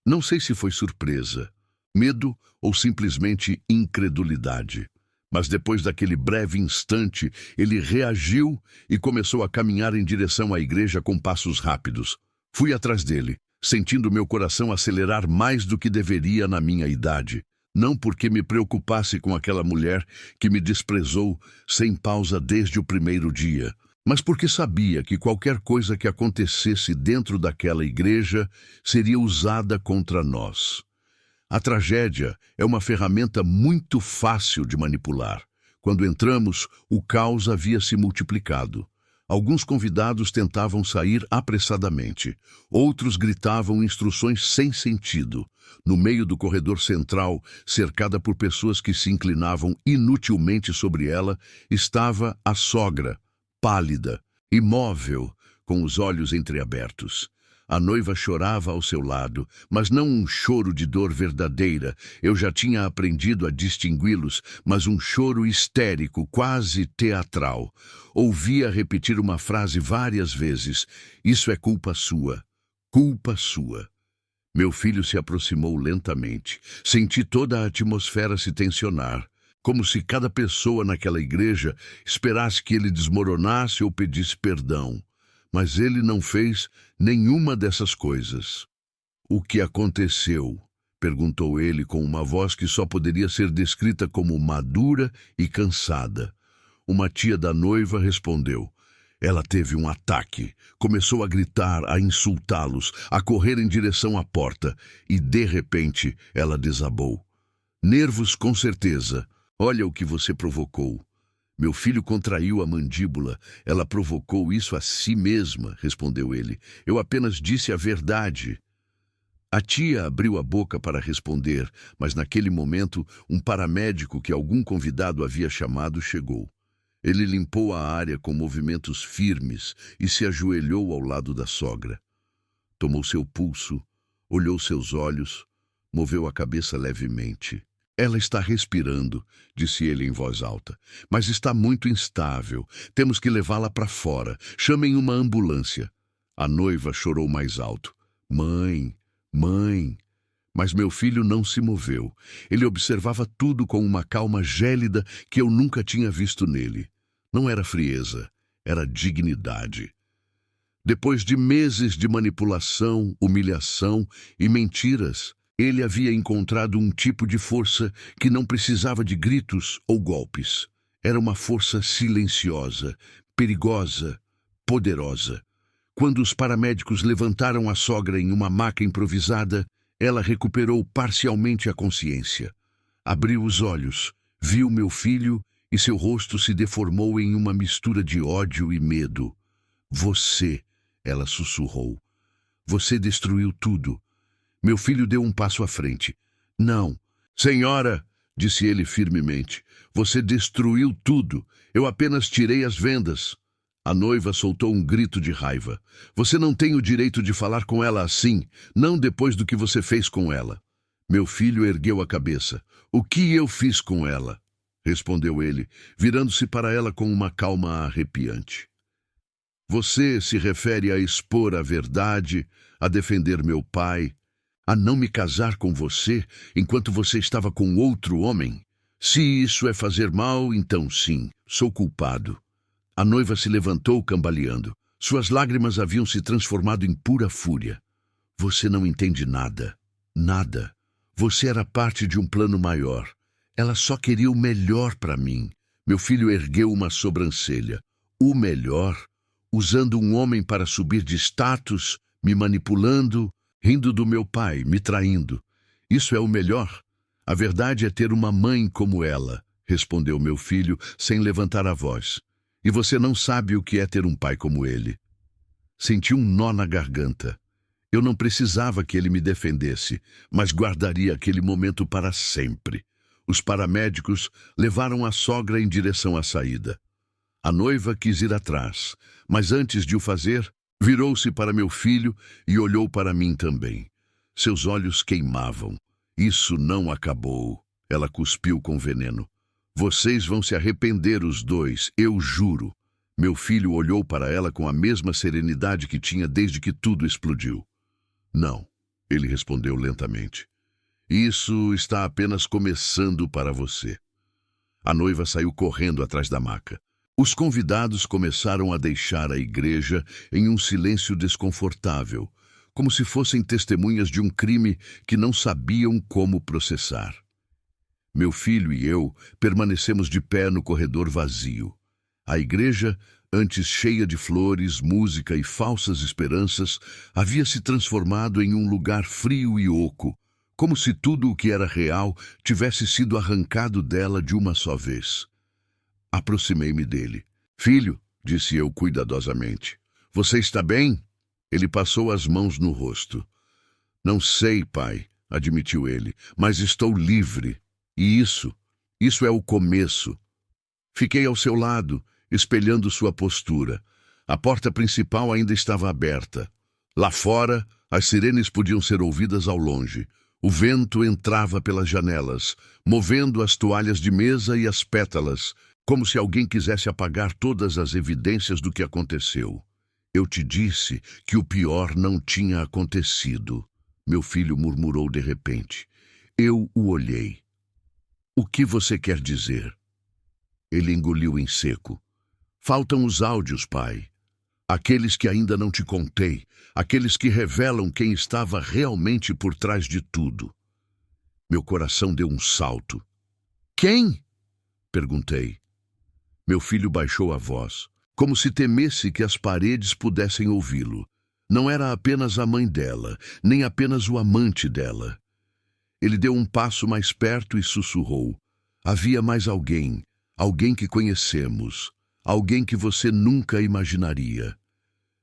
Não sei se foi surpresa, medo ou simplesmente incredulidade. Mas depois daquele breve instante, ele reagiu e começou a caminhar em direção à igreja com passos rápidos. Fui atrás dele, sentindo meu coração acelerar mais do que deveria na minha idade. Não porque me preocupasse com aquela mulher que me desprezou sem pausa desde o primeiro dia, mas porque sabia que qualquer coisa que acontecesse dentro daquela igreja seria usada contra nós. A tragédia é uma ferramenta muito fácil de manipular. Quando entramos, o caos havia se multiplicado. Alguns convidados tentavam sair apressadamente. Outros gritavam instruções sem sentido. No meio do corredor central, cercada por pessoas que se inclinavam inutilmente sobre ela, estava a sogra, pálida, imóvel, com os olhos entreabertos. A noiva chorava ao seu lado, mas não um choro de dor verdadeira. Eu já tinha aprendido a distingui-los, mas um choro histérico, quase teatral. Ouvia repetir uma frase várias vezes. Isso é culpa sua. Culpa sua. Meu filho se aproximou lentamente. Senti toda a atmosfera se tensionar, como se cada pessoa naquela igreja esperasse que ele desmoronasse ou pedisse perdão. mas ele não fez nenhuma dessas coisas. O que aconteceu? Perguntou ele com uma voz que só poderia ser descrita como madura e cansada. Uma tia da noiva respondeu. Ela teve um ataque, começou a gritar, a insultá-los, a correr em direção à porta, e de repente ela desabou. Nervos, com certeza. Olha o que você provocou. Meu filho contraiu a mandíbula. Ela provocou isso a si mesma, respondeu ele. Eu apenas disse a verdade. A tia abriu a boca para responder, mas naquele momento um paramédico que algum convidado havia chamado chegou. Ele limpou a área com movimentos firmes e se ajoelhou ao lado da sogra. Tomou seu pulso, olhou seus olhos, moveu a cabeça levemente. Ela está respirando, disse ele em voz alta, mas está muito instável. Temos que levá-la para fora. Chamem uma ambulância. A noiva chorou mais alto. Mãe, mãe. Mas meu filho não se moveu. Ele observava tudo com uma calma gélida que eu nunca tinha visto nele. Não era frieza, era dignidade. Depois de meses de manipulação, humilhação e mentiras, ele havia encontrado um tipo de força que não precisava de gritos ou golpes. Era uma força silenciosa, perigosa, poderosa. Quando os paramédicos levantaram a sogra em uma maca improvisada, ela recuperou parcialmente a consciência. Abriu os olhos, viu meu filho e seu rosto se deformou em uma mistura de ódio e medo. Você, ela sussurrou. Você destruiu tudo. Meu filho deu um passo à frente. Não. Senhora, disse ele firmemente, você destruiu tudo. Eu apenas tirei as vendas. A noiva soltou um grito de raiva. Você não tem o direito de falar com ela assim, não depois do que você fez com ela. Meu filho ergueu a cabeça. O que eu fiz com ela? Respondeu ele, virando-se para ela com uma calma arrepiante. Você se refere a expor a verdade, a defender meu pai, a não me casar com você enquanto você estava com outro homem? Se isso é fazer mal, então sim, sou culpado. A noiva se levantou cambaleando. Suas lágrimas haviam se transformado em pura fúria. Você não entende nada. Nada. Você era parte de um plano maior. Ela só queria o melhor para mim. Meu filho ergueu uma sobrancelha. O melhor? Usando um homem para subir de status, me manipulando, rindo do meu pai, me traindo. Isso é o melhor? A verdade é ter uma mãe como ela, respondeu meu filho, sem levantar a voz. E você não sabe o que é ter um pai como ele. Senti um nó na garganta. Eu não precisava que ele me defendesse, mas guardaria aquele momento para sempre. Os paramédicos levaram a sogra em direção à saída. A noiva quis ir atrás, mas antes de o fazer, virou-se para meu filho e olhou para mim também. Seus olhos queimavam. Isso não acabou. Ela cuspiu com veneno. Vocês vão se arrepender os dois, eu juro. Meu filho olhou para ela com a mesma serenidade que tinha desde que tudo explodiu. Não, ele respondeu lentamente. Isso está apenas começando para você. A noiva saiu correndo atrás da maca. Os convidados começaram a deixar a igreja em um silêncio desconfortável, como se fossem testemunhas de um crime que não sabiam como processar. Meu filho e eu permanecemos de pé no corredor vazio. A igreja, antes cheia de flores, música e falsas esperanças, havia se transformado em um lugar frio e oco, como se tudo o que era real tivesse sido arrancado dela de uma só vez. Aproximei-me dele. Filho, disse eu cuidadosamente, você está bem? Ele passou as mãos no rosto. Não sei, pai, admitiu ele, mas estou livre. E isso é o começo. Fiquei ao seu lado, espelhando sua postura. A porta principal ainda estava aberta. Lá fora, as sirenes podiam ser ouvidas ao longe. O vento entrava pelas janelas, movendo as toalhas de mesa e as pétalas, como se alguém quisesse apagar todas as evidências do que aconteceu. Eu te disse que o pior não tinha acontecido, meu filho murmurou de repente. Eu o olhei. O que você quer dizer? Ele engoliu em seco. Faltam os áudios, pai. Aqueles que ainda não te contei, aqueles que revelam quem estava realmente por trás de tudo. Meu coração deu um salto. Quem? Perguntei. Meu filho baixou a voz, como se temesse que as paredes pudessem ouvi-lo. Não era apenas a mãe dela, nem apenas o amante dela. Ele deu um passo mais perto e sussurrou. Havia mais alguém, alguém que conhecemos, alguém que você nunca imaginaria.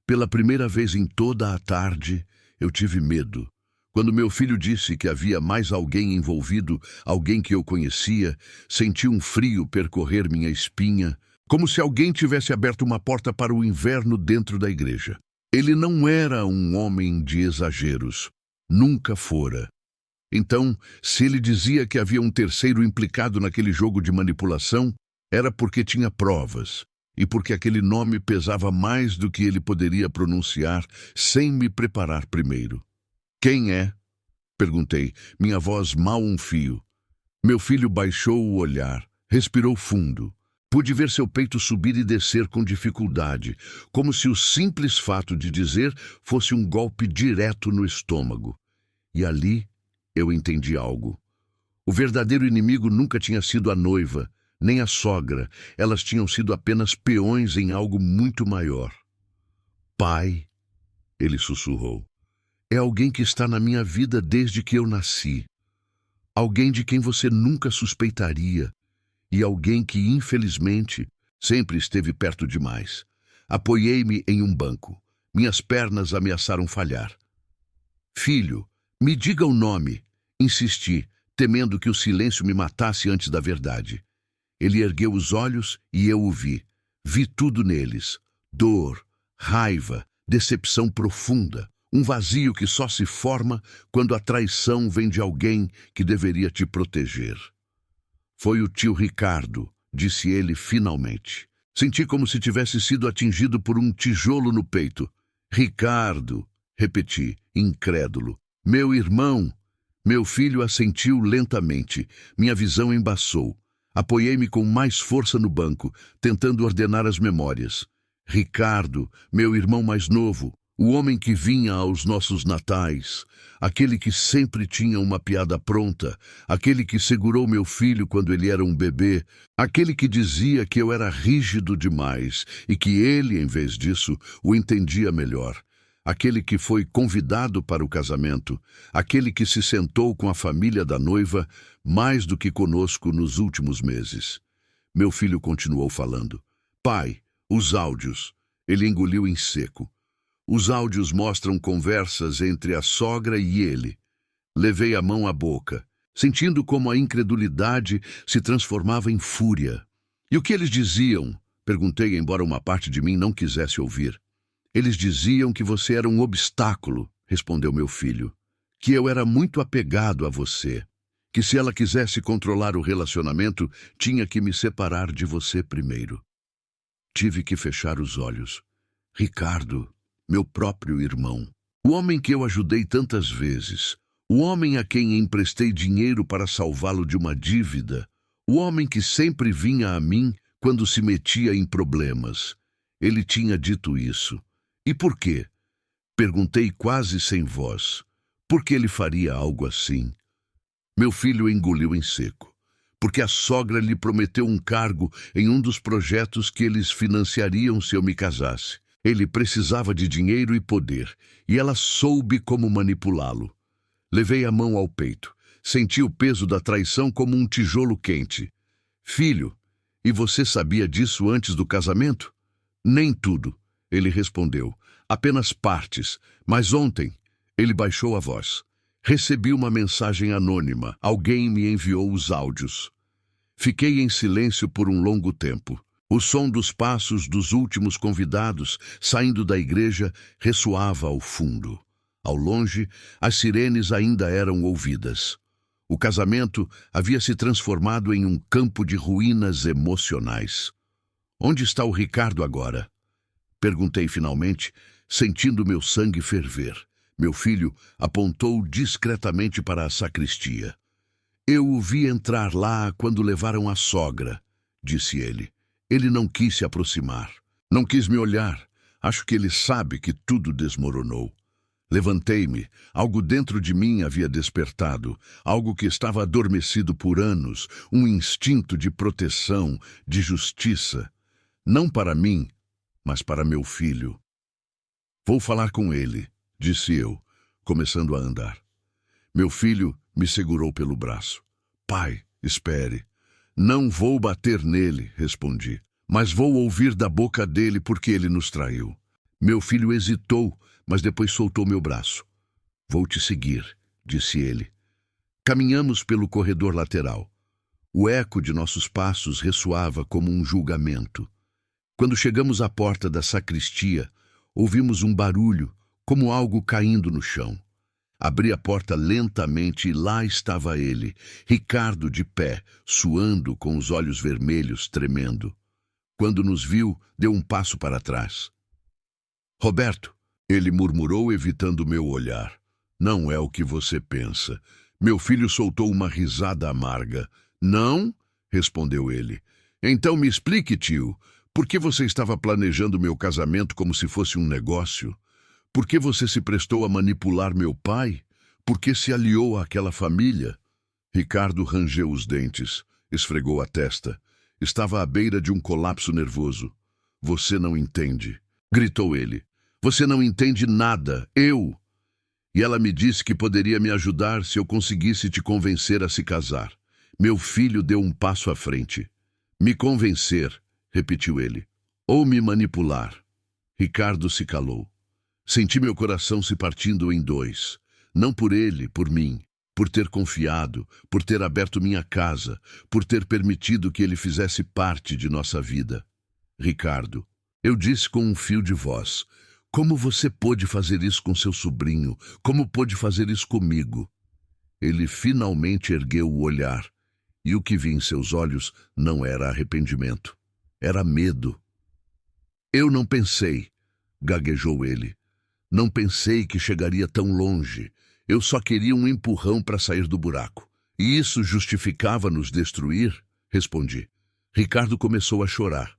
Pela primeira vez em toda a tarde, eu tive medo. Quando meu filho disse que havia mais alguém envolvido, alguém que eu conhecia, senti um frio percorrer minha espinha, como se alguém tivesse aberto uma porta para o inverno dentro da igreja. Ele não era um homem de exageros. Nunca fora. Então, se ele dizia que havia um terceiro implicado naquele jogo de manipulação, era porque tinha provas, e porque aquele nome pesava mais do que ele poderia pronunciar sem me preparar primeiro. Quem é? Perguntei, minha voz mal um fio. Meu filho baixou o olhar, respirou fundo. Pude ver seu peito subir e descer com dificuldade, como se o simples fato de dizer fosse um golpe direto no estômago. E ali eu entendi algo. O verdadeiro inimigo nunca tinha sido a noiva, nem a sogra. Elas tinham sido apenas peões em algo muito maior. Pai, ele sussurrou, é alguém que está na minha vida desde que eu nasci. Alguém de quem você nunca suspeitaria. E alguém que, infelizmente, sempre esteve perto demais. Apoiei-me em um banco. Minhas pernas ameaçaram falhar. Filho, me diga o nome. Insisti, temendo que o silêncio me matasse antes da verdade. Ele ergueu os olhos e eu o vi. Vi tudo neles. Dor, raiva, decepção profunda. Um vazio que só se forma quando a traição vem de alguém que deveria te proteger. Foi o tio Ricardo, disse ele finalmente. Senti como se tivesse sido atingido por um tijolo no peito. Ricardo, repeti, incrédulo. Meu irmão. Meu filho assentiu lentamente. Minha visão embaçou. Apoiei-me com mais força no banco, tentando ordenar as memórias. Ricardo, meu irmão mais novo, o homem que vinha aos nossos natais, aquele que sempre tinha uma piada pronta, aquele que segurou meu filho quando ele era um bebê, aquele que dizia que eu era rígido demais e que ele, em vez disso, o entendia melhor. Aquele que foi convidado para o casamento, aquele que se sentou com a família da noiva mais do que conosco nos últimos meses. Meu filho continuou falando. Pai, os áudios. Ele engoliu em seco. Os áudios mostram conversas entre a sogra e ele. Levei a mão à boca, sentindo como a incredulidade se transformava em fúria. E o que eles diziam? Perguntei, embora uma parte de mim não quisesse ouvir. Eles diziam que você era um obstáculo, respondeu meu filho. Que eu era muito apegado a você. Que se ela quisesse controlar o relacionamento, tinha que me separar de você primeiro. Tive que fechar os olhos. Ricardo, meu próprio irmão. O homem que eu ajudei tantas vezes. O homem a quem emprestei dinheiro para salvá-lo de uma dívida. O homem que sempre vinha a mim quando se metia em problemas. Ele tinha dito isso. E por quê? Perguntei quase sem voz. Por que ele faria algo assim? Meu filho engoliu em seco. Porque a sogra lhe prometeu um cargo em um dos projetos que eles financiariam se eu me casasse. Ele precisava de dinheiro e poder, e ela soube como manipulá-lo. Levei a mão ao peito. Senti o peso da traição como um tijolo quente. Filho, e você sabia disso antes do casamento? Nem tudo, ele respondeu. Apenas partes. Mas ontem, ele baixou a voz. Recebi uma mensagem anônima. Alguém me enviou os áudios. Fiquei em silêncio por um longo tempo. O som dos passos dos últimos convidados, saindo da igreja, ressoava ao fundo. Ao longe, as sirenes ainda eram ouvidas. O casamento havia se transformado em um campo de ruínas emocionais. Onde está o Ricardo agora? Perguntei finalmente, sentindo meu sangue ferver. Meu filho apontou discretamente para a sacristia. Eu o vi entrar lá quando levaram a sogra, disse ele. Ele não quis se aproximar. Não quis me olhar. Acho que ele sabe que tudo desmoronou. Levantei-me. Algo dentro de mim havia despertado, algo que estava adormecido por anos, um instinto de proteção, de justiça. Não para mim, mas para meu filho. Vou falar com ele, disse eu, começando a andar. Meu filho me segurou pelo braço. Pai, espere. Não vou bater nele, respondi, mas vou ouvir da boca dele porque ele nos traiu. Meu filho hesitou, mas depois soltou meu braço. Vou te seguir, disse ele. Caminhamos pelo corredor lateral. O eco de nossos passos ressoava como um julgamento. Quando chegamos à porta da sacristia, ouvimos um barulho, como algo caindo no chão. Abri a porta lentamente e lá estava ele, Ricardo de pé, suando, com os olhos vermelhos, tremendo. Quando nos viu, deu um passo para trás. Roberto, ele murmurou, evitando meu olhar. Não é o que você pensa. Meu filho soltou uma risada amarga. Não? Respondeu ele. Então me explique, tio. Por que você estava planejando meu casamento como se fosse um negócio? Por que você se prestou a manipular meu pai? Por que se aliou àquela família? Ricardo rangeu os dentes, esfregou a testa. Estava à beira de um colapso nervoso. Você não entende, gritou ele. Você não entende nada, eu. E ela me disse que poderia me ajudar se eu conseguisse te convencer a se casar. Meu filho deu um passo à frente. Me convencer, repetiu ele. Ou me manipular. Ricardo se calou. Senti meu coração se partindo em dois. Não por ele, por mim. Por ter confiado, por ter aberto minha casa, por ter permitido que ele fizesse parte de nossa vida. Ricardo, eu disse com um fio de voz, como você pôde fazer isso com seu sobrinho? Como pôde fazer isso comigo? Ele finalmente ergueu o olhar, e o que vi em seus olhos não era arrependimento, era medo. Eu não pensei, gaguejou ele. Não pensei que chegaria tão longe. Eu só queria um empurrão para sair do buraco. E isso justificava nos destruir? Respondi. Ricardo começou a chorar.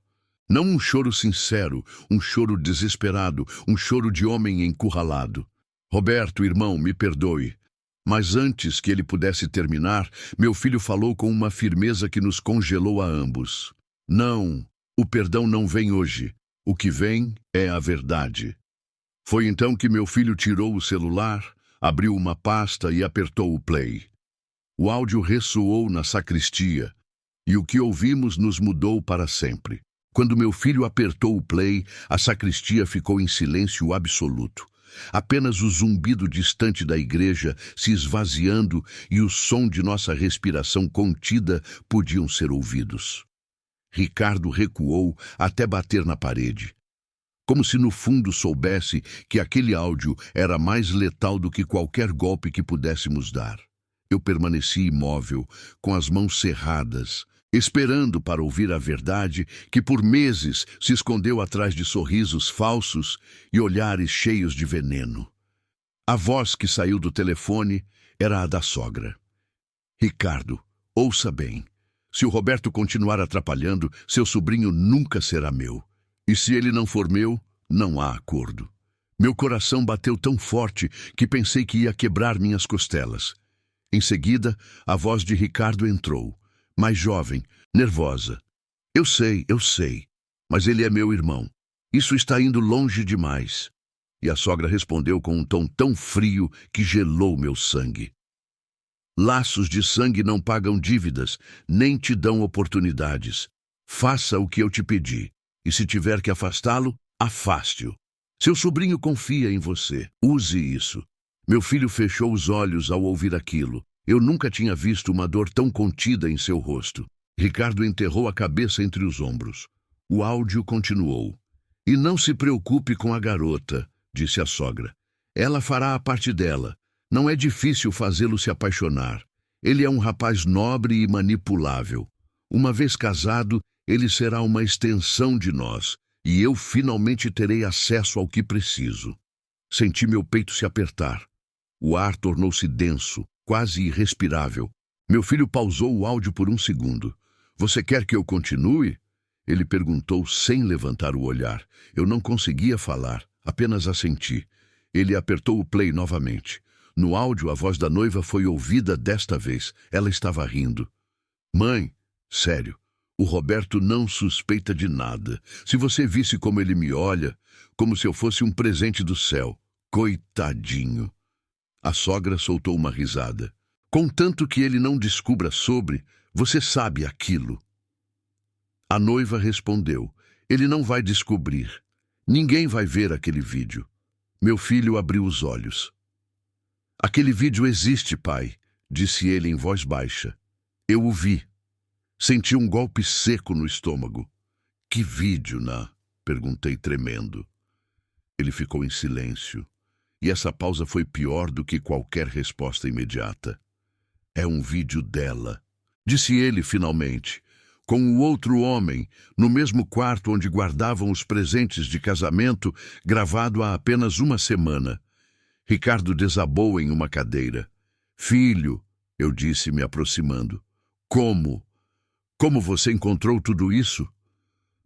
Não um choro sincero, um choro desesperado, um choro de homem encurralado. Roberto, irmão, me perdoe. Mas antes que ele pudesse terminar, meu filho falou com uma firmeza que nos congelou a ambos. Não, o perdão não vem hoje. O que vem é a verdade. Foi então que meu filho tirou o celular, abriu uma pasta e apertou o play. O áudio ressoou na sacristia, e o que ouvimos nos mudou para sempre. Quando meu filho apertou o play, a sacristia ficou em silêncio absoluto. Apenas o zumbido distante da igreja se esvaziando e o som de nossa respiração contida podiam ser ouvidos. Ricardo recuou até bater na parede, como se no fundo soubesse que aquele áudio era mais letal do que qualquer golpe que pudéssemos dar. Eu permaneci imóvel, com as mãos cerradas, esperando para ouvir a verdade que por meses se escondeu atrás de sorrisos falsos e olhares cheios de veneno. A voz que saiu do telefone era a da sogra. Ricardo, ouça bem. Se o Roberto continuar atrapalhando, seu sobrinho nunca será meu. E se ele não for meu, não há acordo. Meu coração bateu tão forte que pensei que ia quebrar minhas costelas. Em seguida, a voz de Ricardo entrou, mais jovem, nervosa. Eu sei, mas ele é meu irmão. Isso está indo longe demais. E a sogra respondeu com um tom tão frio que gelou meu sangue. Laços de sangue não pagam dívidas, nem te dão oportunidades. Faça o que eu te pedi, e se tiver que afastá-lo, afaste-o. Seu sobrinho confia em você. Use isso. Meu filho fechou os olhos ao ouvir aquilo. Eu nunca tinha visto uma dor tão contida em seu rosto. Ricardo enterrou a cabeça entre os ombros. O áudio continuou. E não se preocupe com a garota, disse a sogra. Ela fará a parte dela. Não é difícil fazê-lo se apaixonar. Ele é um rapaz nobre e manipulável. Uma vez casado, ele será uma extensão de nós, e eu finalmente terei acesso ao que preciso. Senti meu peito se apertar. O ar tornou-se denso, quase irrespirável. Meu filho pausou o áudio por um segundo. Você quer que eu continue? Ele perguntou sem levantar o olhar. Eu não conseguia falar, apenas assenti. Ele apertou o play novamente. No áudio, a voz da noiva foi ouvida desta vez. Ela estava rindo. Mãe, sério, o Roberto não suspeita de nada. Se você visse como ele me olha, como se eu fosse um presente do céu. Coitadinho. A sogra soltou uma risada. Contanto que ele não descubra sobre, você sabe aquilo. A noiva respondeu, ele não vai descobrir. Ninguém vai ver aquele vídeo. Meu filho abriu os olhos. Aquele vídeo existe, pai, disse ele em voz baixa. Eu o vi. Senti um golpe seco no estômago. Que vídeo, Ná? Perguntei tremendo. Ele ficou em silêncio. E essa pausa foi pior do que qualquer resposta imediata. É um vídeo dela, disse ele finalmente, com o outro homem, no mesmo quarto onde guardavam os presentes de casamento, gravado há apenas uma semana. Ricardo desabou em uma cadeira. Filho, eu disse me aproximando. Como? Como você encontrou tudo isso?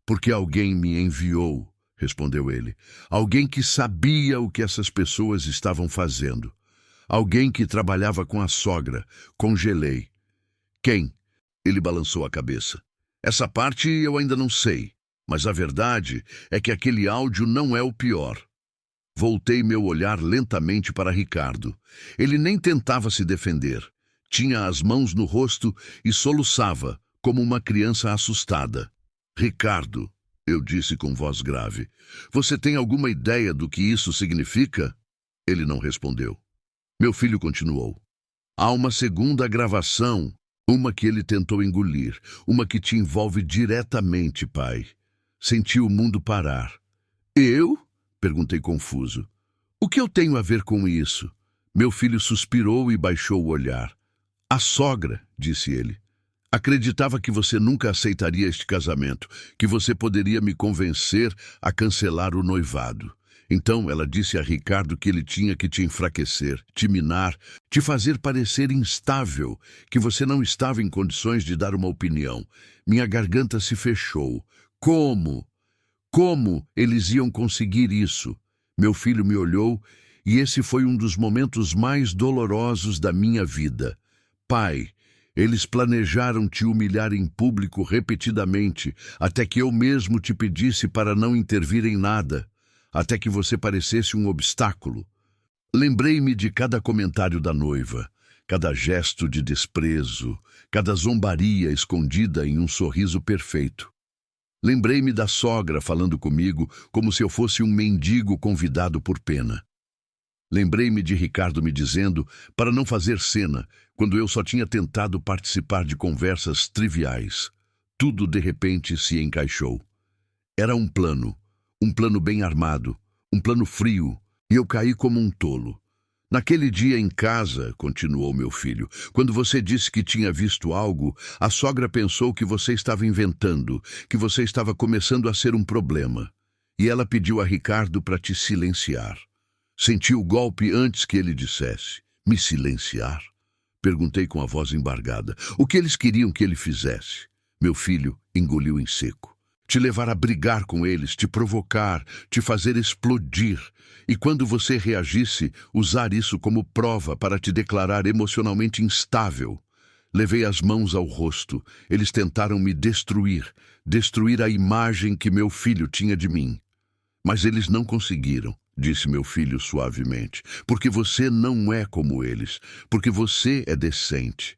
Porque alguém me enviou, respondeu ele. Alguém que sabia o que essas pessoas estavam fazendo. Alguém que trabalhava com a sogra. Congelei. Quem? Ele balançou a cabeça. Essa parte eu ainda não sei, mas a verdade é que aquele áudio não é o pior. Voltei meu olhar lentamente para Ricardo. Ele nem tentava se defender. Tinha as mãos no rosto e soluçava, como uma criança assustada. Ricardo, eu disse com voz grave, você tem alguma ideia do que isso significa? Ele não respondeu. Meu filho continuou. Há uma segunda gravação, uma que ele tentou engolir, uma que te envolve diretamente, pai. Senti o mundo parar. Eu? Perguntei confuso. O que eu tenho a ver com isso? Meu filho suspirou e baixou o olhar. A sogra, disse ele. Acreditava que você nunca aceitaria este casamento, que você poderia me convencer a cancelar o noivado. Então ela disse a Ricardo que ele tinha que te enfraquecer, te minar, te fazer parecer instável, que você não estava em condições de dar uma opinião. Minha garganta se fechou. Como? Como eles iam conseguir isso? Meu filho me olhou e esse foi um dos momentos mais dolorosos da minha vida. Pai, eles planejaram te humilhar em público repetidamente, até que eu mesmo te pedisse para não intervir em nada. Até que você parecesse um obstáculo. Lembrei-me de cada comentário da noiva, cada gesto de desprezo, cada zombaria escondida em um sorriso perfeito. Lembrei-me da sogra falando comigo como se eu fosse um mendigo convidado por pena. Lembrei-me de Ricardo me dizendo para não fazer cena, quando eu só tinha tentado participar de conversas triviais. Tudo de repente se encaixou. Era um plano bem armado, um plano frio, e eu caí como um tolo. Naquele dia em casa, continuou meu filho, quando você disse que tinha visto algo, a sogra pensou que você estava inventando, que você estava começando a ser um problema. E ela pediu a Ricardo para te silenciar. Senti o golpe antes que ele dissesse. Me silenciar? Perguntei com a voz embargada. O que eles queriam que ele fizesse? Meu filho engoliu em seco. Te levar a brigar com eles, te provocar, te fazer explodir. E quando você reagisse, usar isso como prova para te declarar emocionalmente instável. Levei as mãos ao rosto. Eles tentaram me destruir a imagem que meu filho tinha de mim. Mas eles não conseguiram, disse meu filho suavemente, porque você não é como eles, porque você é decente.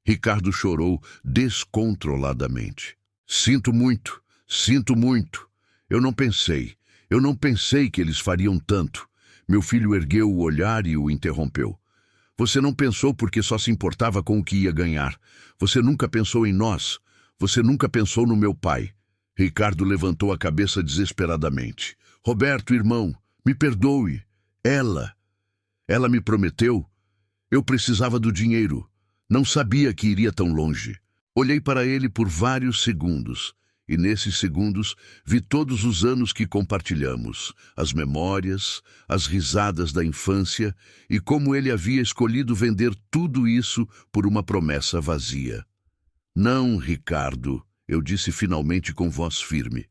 Ricardo chorou descontroladamente. Sinto muito. Eu não pensei que eles fariam tanto. Meu filho ergueu o olhar e o interrompeu. Você não pensou porque só se importava com o que ia ganhar. Você nunca pensou em nós. Você nunca pensou no meu pai. Ricardo levantou a cabeça desesperadamente. Roberto, irmão, me perdoe. Ela me prometeu. Eu precisava do dinheiro. Não sabia que iria tão longe. Olhei para ele por vários segundos. E nesses segundos vi todos os anos que compartilhamos, as memórias, as risadas da infância e como ele havia escolhido vender tudo isso por uma promessa vazia. Não, Ricardo, eu disse finalmente com voz firme.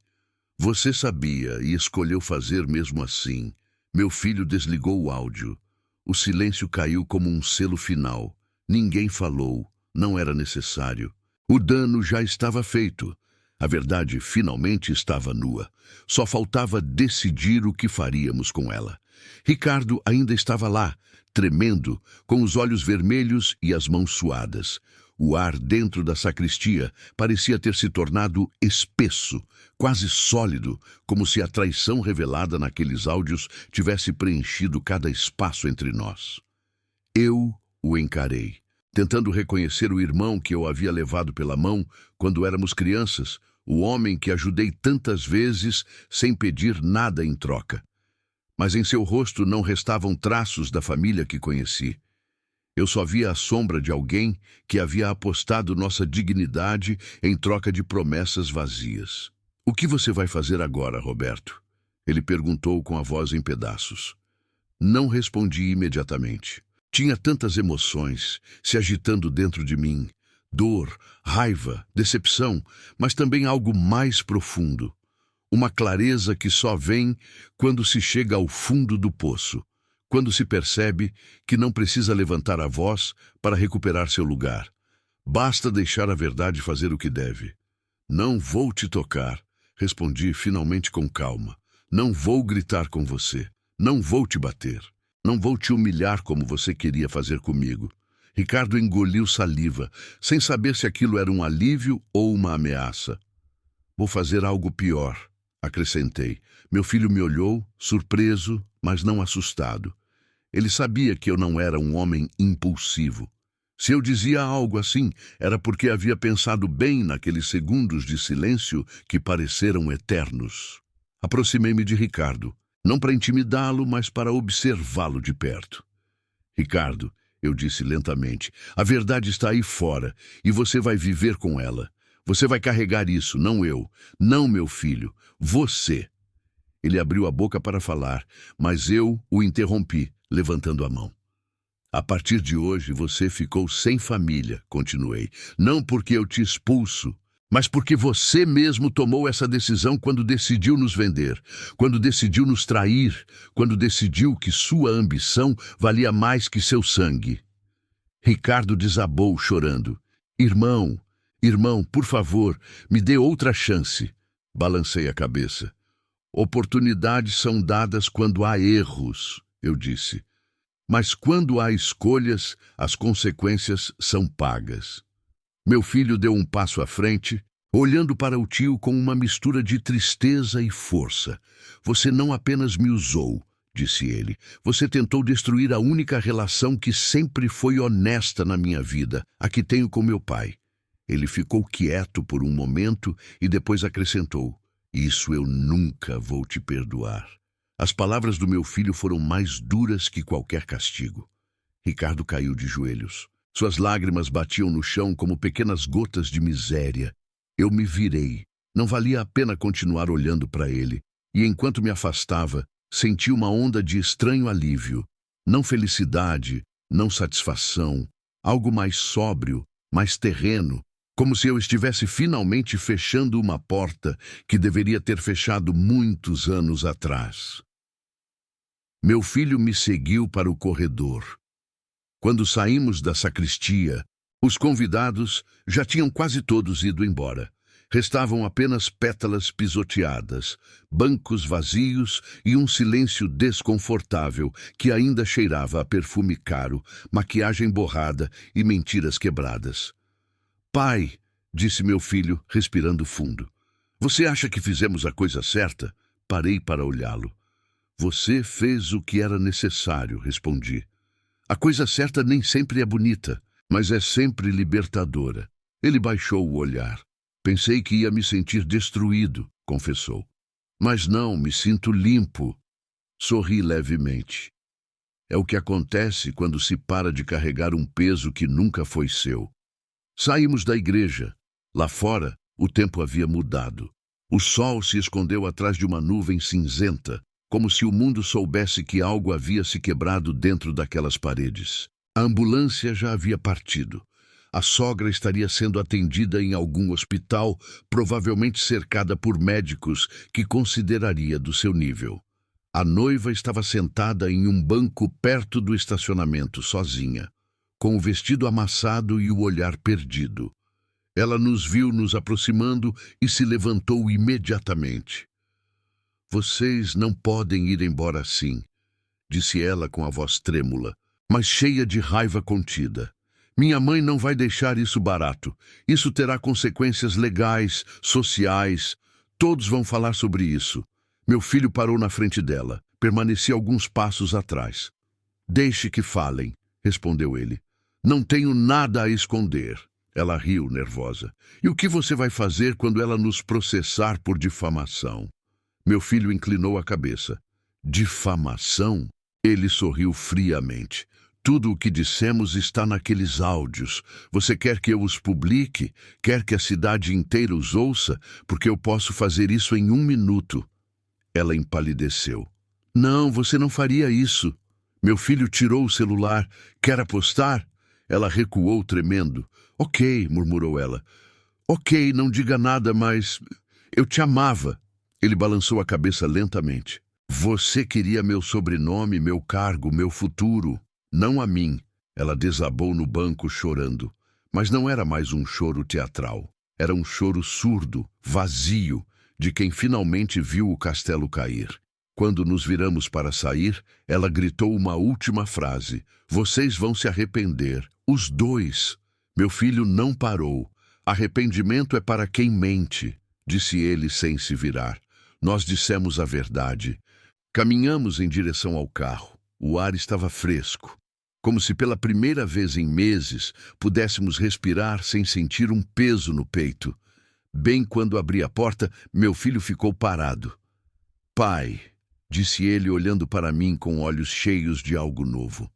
Você sabia e escolheu fazer mesmo assim. Meu filho desligou o áudio. O silêncio caiu como um selo final. Ninguém falou. Não era necessário. O dano já estava feito. A verdade finalmente estava nua. Só faltava decidir o que faríamos com ela. Ricardo ainda estava lá, tremendo, com os olhos vermelhos e as mãos suadas. O ar dentro da sacristia parecia ter se tornado espesso, quase sólido, como se a traição revelada naqueles áudios tivesse preenchido cada espaço entre nós. Eu o encarei, tentando reconhecer o irmão que eu havia levado pela mão quando éramos crianças, o homem que ajudei tantas vezes sem pedir nada em troca. Mas em seu rosto não restavam traços da família que conheci. Eu só via a sombra de alguém que havia apostado nossa dignidade em troca de promessas vazias. O que você vai fazer agora, Roberto? Ele perguntou com a voz em pedaços. Não respondi imediatamente. Tinha tantas emoções se agitando dentro de mim. Dor, raiva, decepção, mas também algo mais profundo. Uma clareza que só vem quando se chega ao fundo do poço. Quando se percebe que não precisa levantar a voz para recuperar seu lugar. Basta deixar a verdade fazer o que deve. Não vou te tocar, respondi finalmente com calma. Não vou gritar com você. Não vou te bater. Não vou te humilhar como você queria fazer comigo. Ricardo engoliu saliva, sem saber se aquilo era um alívio ou uma ameaça. Vou fazer algo pior, acrescentei. Meu filho me olhou, surpreso, mas não assustado. Ele sabia que eu não era um homem impulsivo. Se eu dizia algo assim, era porque havia pensado bem naqueles segundos de silêncio que pareceram eternos. Aproximei-me de Ricardo, não para intimidá-lo, mas para observá-lo de perto. Ricardo, eu disse lentamente, a verdade está aí fora e você vai viver com ela. Você vai carregar isso, não eu, não meu filho, você. Ele abriu a boca para falar, mas eu o interrompi, levantando a mão. A partir de hoje você ficou sem família, continuei. Não porque eu te expulso, mas porque você mesmo tomou essa decisão quando decidiu nos vender, quando decidiu nos trair, quando decidiu que sua ambição valia mais que seu sangue. Ricardo desabou chorando. Irmão, por favor, me dê outra chance. Balancei a cabeça. Oportunidades são dadas quando há erros, eu disse. Mas quando há escolhas, as consequências são pagas. Meu filho deu um passo à frente, olhando para o tio com uma mistura de tristeza e força. Você não apenas me usou, disse ele. Você tentou destruir a única relação que sempre foi honesta na minha vida, a que tenho com meu pai. Ele ficou quieto por um momento e depois acrescentou. Isso eu nunca vou te perdoar. As palavras do meu filho foram mais duras que qualquer castigo. Ricardo caiu de joelhos. Suas lágrimas batiam no chão como pequenas gotas de miséria. Eu me virei. Não valia a pena continuar olhando para ele. E enquanto me afastava, senti uma onda de estranho alívio. Não felicidade, não satisfação. Algo mais sóbrio, mais terreno. Como se eu estivesse finalmente fechando uma porta que deveria ter fechado muitos anos atrás. Meu filho me seguiu para o corredor. Quando saímos da sacristia, os convidados já tinham quase todos ido embora. Restavam apenas pétalas pisoteadas, bancos vazios e um silêncio desconfortável que ainda cheirava a perfume caro, maquiagem borrada e mentiras quebradas. Pai, disse meu filho, respirando fundo. Você acha que fizemos a coisa certa? Parei para olhá-lo. Você fez o que era necessário, respondi. A coisa certa nem sempre é bonita, mas é sempre libertadora. Ele baixou o olhar. Pensei que ia me sentir destruído, confessou. Mas não, me sinto limpo. Sorri levemente. É o que acontece quando se para de carregar um peso que nunca foi seu. Saímos da igreja. Lá fora, o tempo havia mudado. O sol se escondeu atrás de uma nuvem cinzenta, como se o mundo soubesse que algo havia se quebrado dentro daquelas paredes. A ambulância já havia partido. A sogra estaria sendo atendida em algum hospital, provavelmente cercada por médicos que consideraria do seu nível. A noiva estava sentada em um banco perto do estacionamento, sozinha, com o vestido amassado e o olhar perdido. Ela nos viu nos aproximando e se levantou imediatamente. "Vocês não podem ir embora assim", disse ela com a voz trêmula, mas cheia de raiva contida. "Minha mãe não vai deixar isso barato. Isso terá consequências legais, sociais. Todos vão falar sobre isso." Meu filho parou na frente dela. Permaneci alguns passos atrás. "Deixe que falem", respondeu ele. "Não tenho nada a esconder." Ela riu, nervosa. "E o que você vai fazer quando ela nos processar por difamação?" Meu filho inclinou a cabeça. "Difamação?" Ele sorriu friamente. "Tudo o que dissemos está naqueles áudios. Você quer que eu os publique? Quer que a cidade inteira os ouça? Porque eu posso fazer isso em 1 minuto." Ela empalideceu. "Não, você não faria isso." Meu filho tirou o celular. "Quer apostar?" Ela recuou, tremendo. "Ok", murmurou ela. "Ok, não diga nada, mas eu te amava." Ele balançou a cabeça lentamente. "Você queria meu sobrenome, meu cargo, meu futuro. Não a mim." Ela desabou no banco chorando. Mas não era mais um choro teatral. Era um choro surdo, vazio, de quem finalmente viu o castelo cair. Quando nos viramos para sair, ela gritou uma última frase. "Vocês vão se arrepender. Os dois." Meu filho não parou. "Arrependimento é para quem mente", disse ele sem se virar. Nós dissemos a verdade. Caminhamos em direção ao carro. O ar estava fresco. Como se pela primeira vez em meses pudéssemos respirar sem sentir um peso no peito. Bem quando abri a porta, meu filho ficou parado. "Pai", disse ele olhando para mim com olhos cheios de algo novo.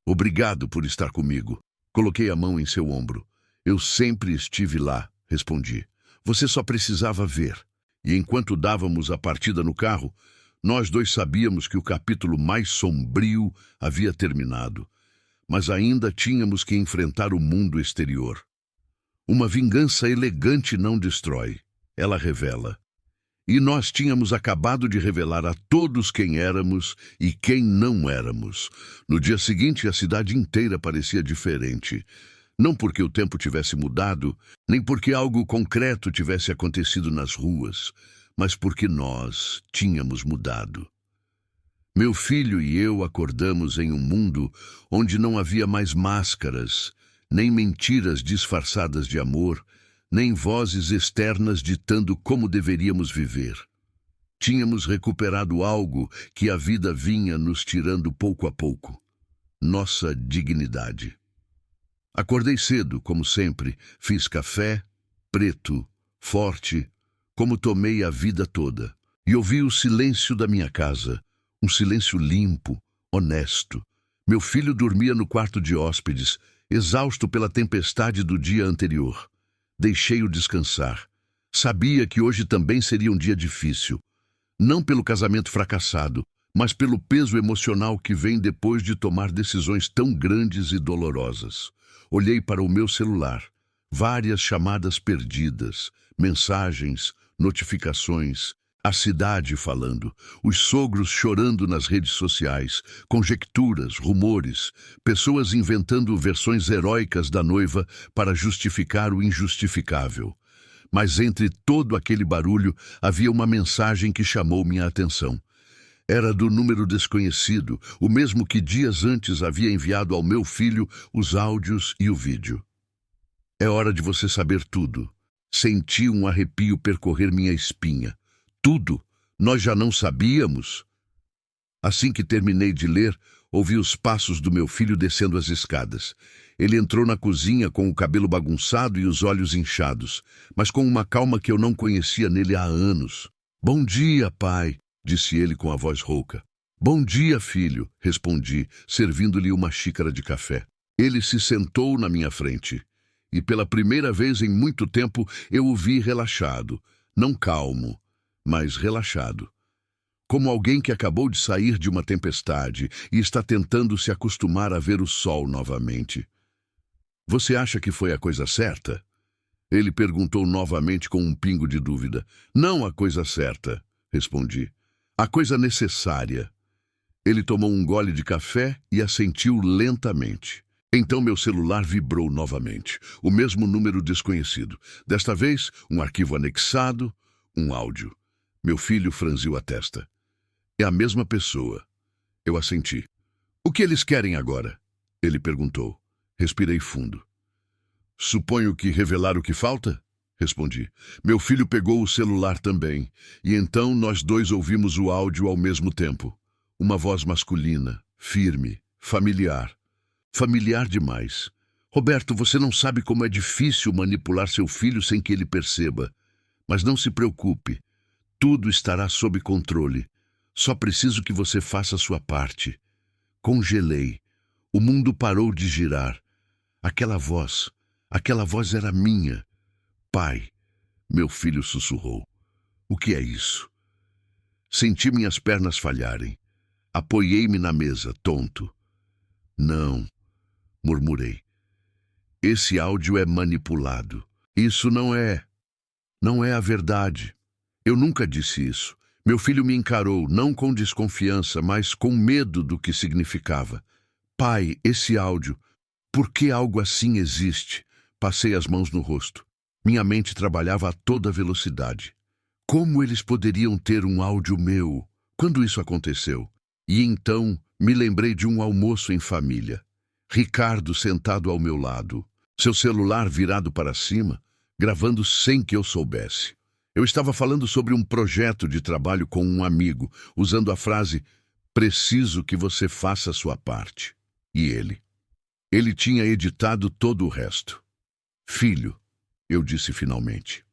"Obrigado por estar comigo." Coloquei a mão em seu ombro. "Eu sempre estive lá", respondi. "Você só precisava ver." E enquanto dávamos a partida no carro, nós dois sabíamos que o capítulo mais sombrio havia terminado, mas ainda tínhamos que enfrentar o mundo exterior. Uma vingança elegante não destrói, ela revela. E nós tínhamos acabado de revelar a todos quem éramos e quem não éramos. No dia seguinte, a cidade inteira parecia diferente. Não porque o tempo tivesse mudado, nem porque algo concreto tivesse acontecido nas ruas, mas porque nós tínhamos mudado. Meu filho e eu acordamos em um mundo onde não havia mais máscaras, nem mentiras disfarçadas de amor, nem vozes externas ditando como deveríamos viver. Tínhamos recuperado algo que a vida vinha nos tirando pouco a pouco: nossa dignidade. Acordei cedo, como sempre, fiz café, preto, forte, como tomei a vida toda, e ouvi o silêncio da minha casa, um silêncio limpo, honesto. Meu filho dormia no quarto de hóspedes, exausto pela tempestade do dia anterior. Deixei-o descansar. Sabia que hoje também seria um dia difícil, não pelo casamento fracassado, mas pelo peso emocional que vem depois de tomar decisões tão grandes e dolorosas. Olhei para o meu celular. Várias chamadas perdidas, mensagens, notificações, a cidade falando, os sogros chorando nas redes sociais, conjecturas, rumores, pessoas inventando versões heróicas da noiva para justificar o injustificável. Mas entre todo aquele barulho havia uma mensagem que chamou minha atenção. Era do número desconhecido, o mesmo que dias antes havia enviado ao meu filho os áudios e o vídeo. "É hora de você saber tudo." Senti um arrepio percorrer minha espinha. Tudo? Nós já não sabíamos? Assim que terminei de ler, ouvi os passos do meu filho descendo as escadas. Ele entrou na cozinha com o cabelo bagunçado e os olhos inchados, mas com uma calma que eu não conhecia nele há anos. "Bom dia, pai", disse ele com a voz rouca. "Bom dia, filho", respondi, servindo-lhe uma xícara de café. Ele se sentou na minha frente, e pela primeira vez em muito tempo eu o vi relaxado, não calmo, mas relaxado. Como alguém que acabou de sair de uma tempestade e está tentando se acostumar a ver o sol novamente. Você acha que foi a coisa certa? Ele perguntou novamente com um pingo de dúvida. Não a coisa certa, respondi. A coisa necessária. Ele tomou um gole de café e assentiu lentamente. Então meu celular vibrou novamente. O mesmo número desconhecido. Desta vez, um arquivo anexado, um áudio. Meu filho franziu a testa. É a mesma pessoa. Eu assenti. O que eles querem agora? Ele perguntou. Respirei fundo. Suponho que revelar o que falta? Respondi. Meu filho pegou o celular também, e então nós dois ouvimos o áudio ao mesmo tempo. Uma voz masculina, firme, familiar. Familiar demais. Roberto, você não sabe como é difícil manipular seu filho sem que ele perceba. Mas não se preocupe. Tudo estará sob controle. Só preciso que você faça a sua parte. Congelei. O mundo parou de girar. Aquela voz era minha. Pai, meu filho sussurrou. O que é isso? Senti minhas pernas falharem. Apoiei-me na mesa, tonto. Não, murmurei. Esse áudio é manipulado. Isso não é a verdade. Eu nunca disse isso. Meu filho me encarou, não com desconfiança, mas com medo do que significava. Pai, esse áudio, por que algo assim existe? Passei as mãos no rosto. Minha mente trabalhava a toda velocidade. Como eles poderiam ter um áudio meu? Quando isso aconteceu? E então me lembrei de um almoço em família. Ricardo sentado ao meu lado, seu celular virado para cima, gravando sem que eu soubesse. Eu estava falando sobre um projeto de trabalho com um amigo, usando a frase "preciso que você faça a sua parte". E ele tinha editado todo o resto. Filho, eu disse finalmente,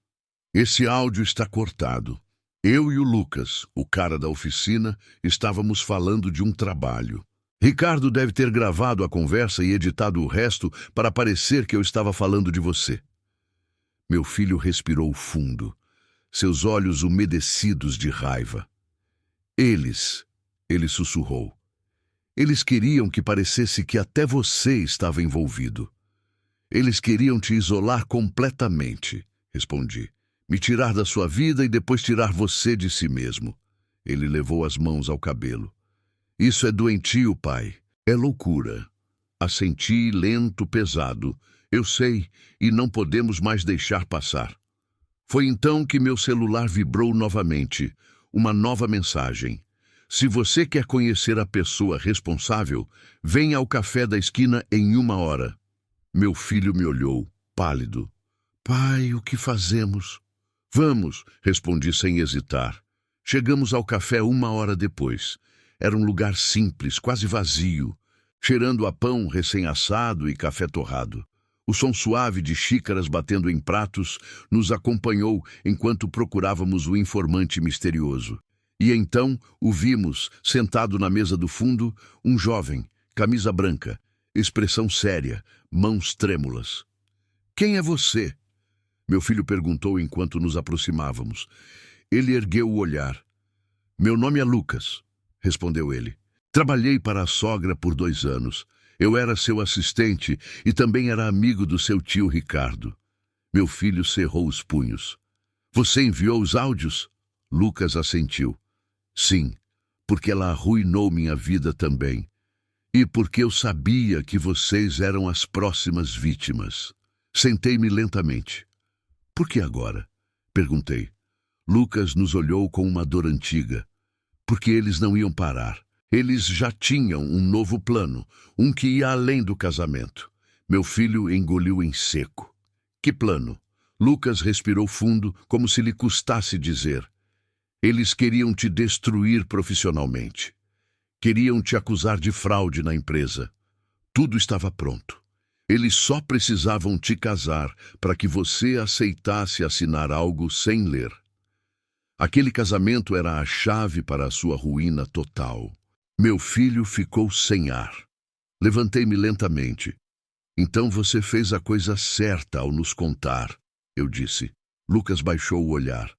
esse áudio está cortado. Eu e o Lucas, o cara da oficina, estávamos falando de um trabalho. Ricardo deve ter gravado a conversa e editado o resto para parecer que eu estava falando de você. Meu filho respirou fundo, seus olhos umedecidos de raiva. Ele sussurrou. Eles queriam que parecesse que até você estava envolvido. Eles queriam te isolar completamente, respondi. Me tirar da sua vida e depois tirar você de si mesmo. Ele levou as mãos ao cabelo. Isso é doentio, pai. É loucura. Assenti, lento, pesado. Eu sei, e não podemos mais deixar passar. Foi então que meu celular vibrou novamente. Uma nova mensagem. Se você quer conhecer a pessoa responsável, venha ao café da esquina em 1 hora. Meu filho me olhou, pálido. Pai, o que fazemos? Vamos, respondi sem hesitar. Chegamos ao café 1 hora depois. Era um lugar simples, quase vazio, cheirando a pão recém-assado e café torrado. O som suave de xícaras batendo em pratos nos acompanhou enquanto procurávamos o informante misterioso. E então o vimos, sentado na mesa do fundo, um jovem, camisa branca, expressão séria, mãos trêmulas. Quem é você? Meu filho perguntou enquanto nos aproximávamos. Ele ergueu o olhar. Meu nome é Lucas, respondeu ele. Trabalhei para a sogra por 2 anos. Eu era seu assistente e também era amigo do seu tio Ricardo. Meu filho cerrou os punhos. Você enviou os áudios? Lucas assentiu. Sim, porque ela arruinou minha vida também. E porque eu sabia que vocês eram as próximas vítimas. Sentei-me lentamente. Por que agora? Perguntei. Lucas nos olhou com uma dor antiga. Porque eles não iam parar. Eles já tinham um novo plano, um que ia além do casamento. Meu filho engoliu em seco. Que plano? Lucas respirou fundo, como se lhe custasse dizer. Eles queriam te destruir profissionalmente. Queriam te acusar de fraude na empresa. Tudo estava pronto. Eles só precisavam te casar para que você aceitasse assinar algo sem ler. Aquele casamento era a chave para a sua ruína total. Meu filho ficou sem ar. Levantei-me lentamente. Então você fez a coisa certa ao nos contar, eu disse. Lucas baixou o olhar.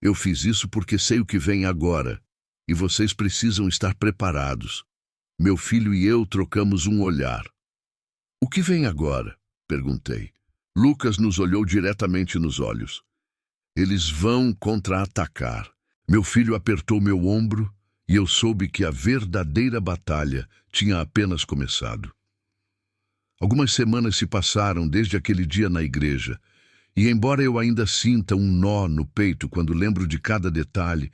Eu fiz isso porque sei o que vem agora, e vocês precisam estar preparados. Meu filho e eu trocamos um olhar. O que vem agora? Perguntei. Lucas nos olhou diretamente nos olhos. Eles vão contra-atacar. Meu filho apertou meu ombro e eu soube que a verdadeira batalha tinha apenas começado. Algumas semanas se passaram desde aquele dia na igreja, e embora eu ainda sinta um nó no peito quando lembro de cada detalhe,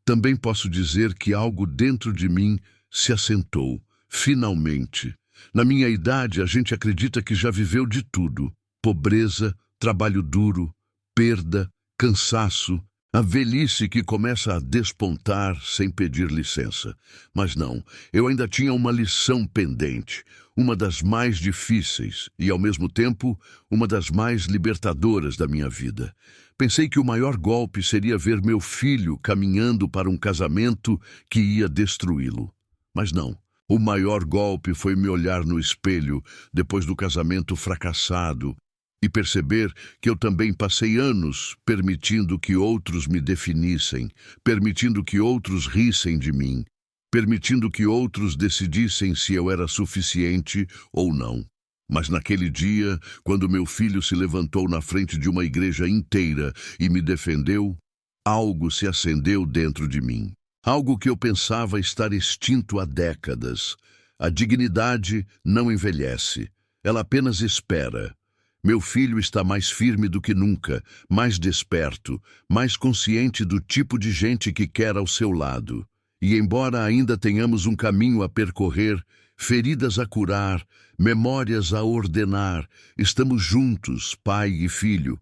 também posso dizer que algo dentro de mim se assentou, finalmente. Na minha idade, a gente acredita que já viveu de tudo: pobreza, trabalho duro, perda, cansaço, a velhice que começa a despontar sem pedir licença. Mas não, eu ainda tinha uma lição pendente, uma das mais difíceis e, ao mesmo tempo, uma das mais libertadoras da minha vida. Pensei que o maior golpe seria ver meu filho caminhando para um casamento que ia destruí-lo. Mas não. O maior golpe foi me olhar no espelho depois do casamento fracassado e perceber que eu também passei anos permitindo que outros me definissem, permitindo que outros rissem de mim, permitindo que outros decidissem se eu era suficiente ou não. Mas naquele dia, quando meu filho se levantou na frente de uma igreja inteira e me defendeu, algo se acendeu dentro de mim. Algo que eu pensava estar extinto há décadas. A dignidade não envelhece, ela apenas espera. Meu filho está mais firme do que nunca, mais desperto, mais consciente do tipo de gente que quer ao seu lado. E embora ainda tenhamos um caminho a percorrer, feridas a curar, memórias a ordenar, estamos juntos, pai e filho,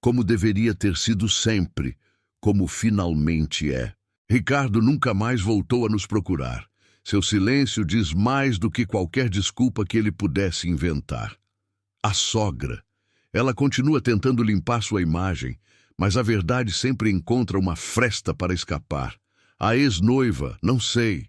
como deveria ter sido sempre, como finalmente é. Ricardo nunca mais voltou a nos procurar. Seu silêncio diz mais do que qualquer desculpa que ele pudesse inventar. A sogra. Ela continua tentando limpar sua imagem, mas a verdade sempre encontra uma fresta para escapar. A ex-noiva, não sei.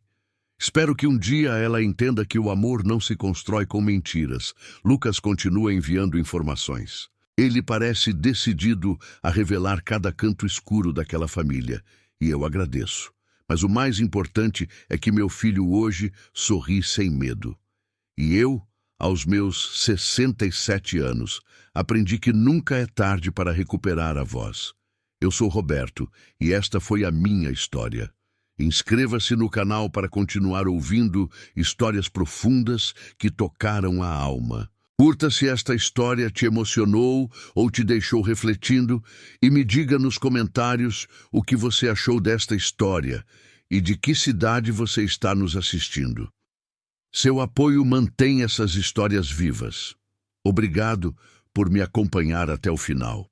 Espero que um dia ela entenda que o amor não se constrói com mentiras. Lucas continua enviando informações. Ele parece decidido a revelar cada canto escuro daquela família, e eu agradeço. Mas o mais importante é que meu filho hoje sorri sem medo. E eu, aos meus 67 anos, aprendi que nunca é tarde para recuperar a voz. Eu sou Roberto e esta foi a minha história. Inscreva-se no canal para continuar ouvindo histórias profundas que tocaram a alma. Curta se esta história te emocionou ou te deixou refletindo e me diga nos comentários o que você achou desta história e de que cidade você está nos assistindo. Seu apoio mantém essas histórias vivas. Obrigado por me acompanhar até o final.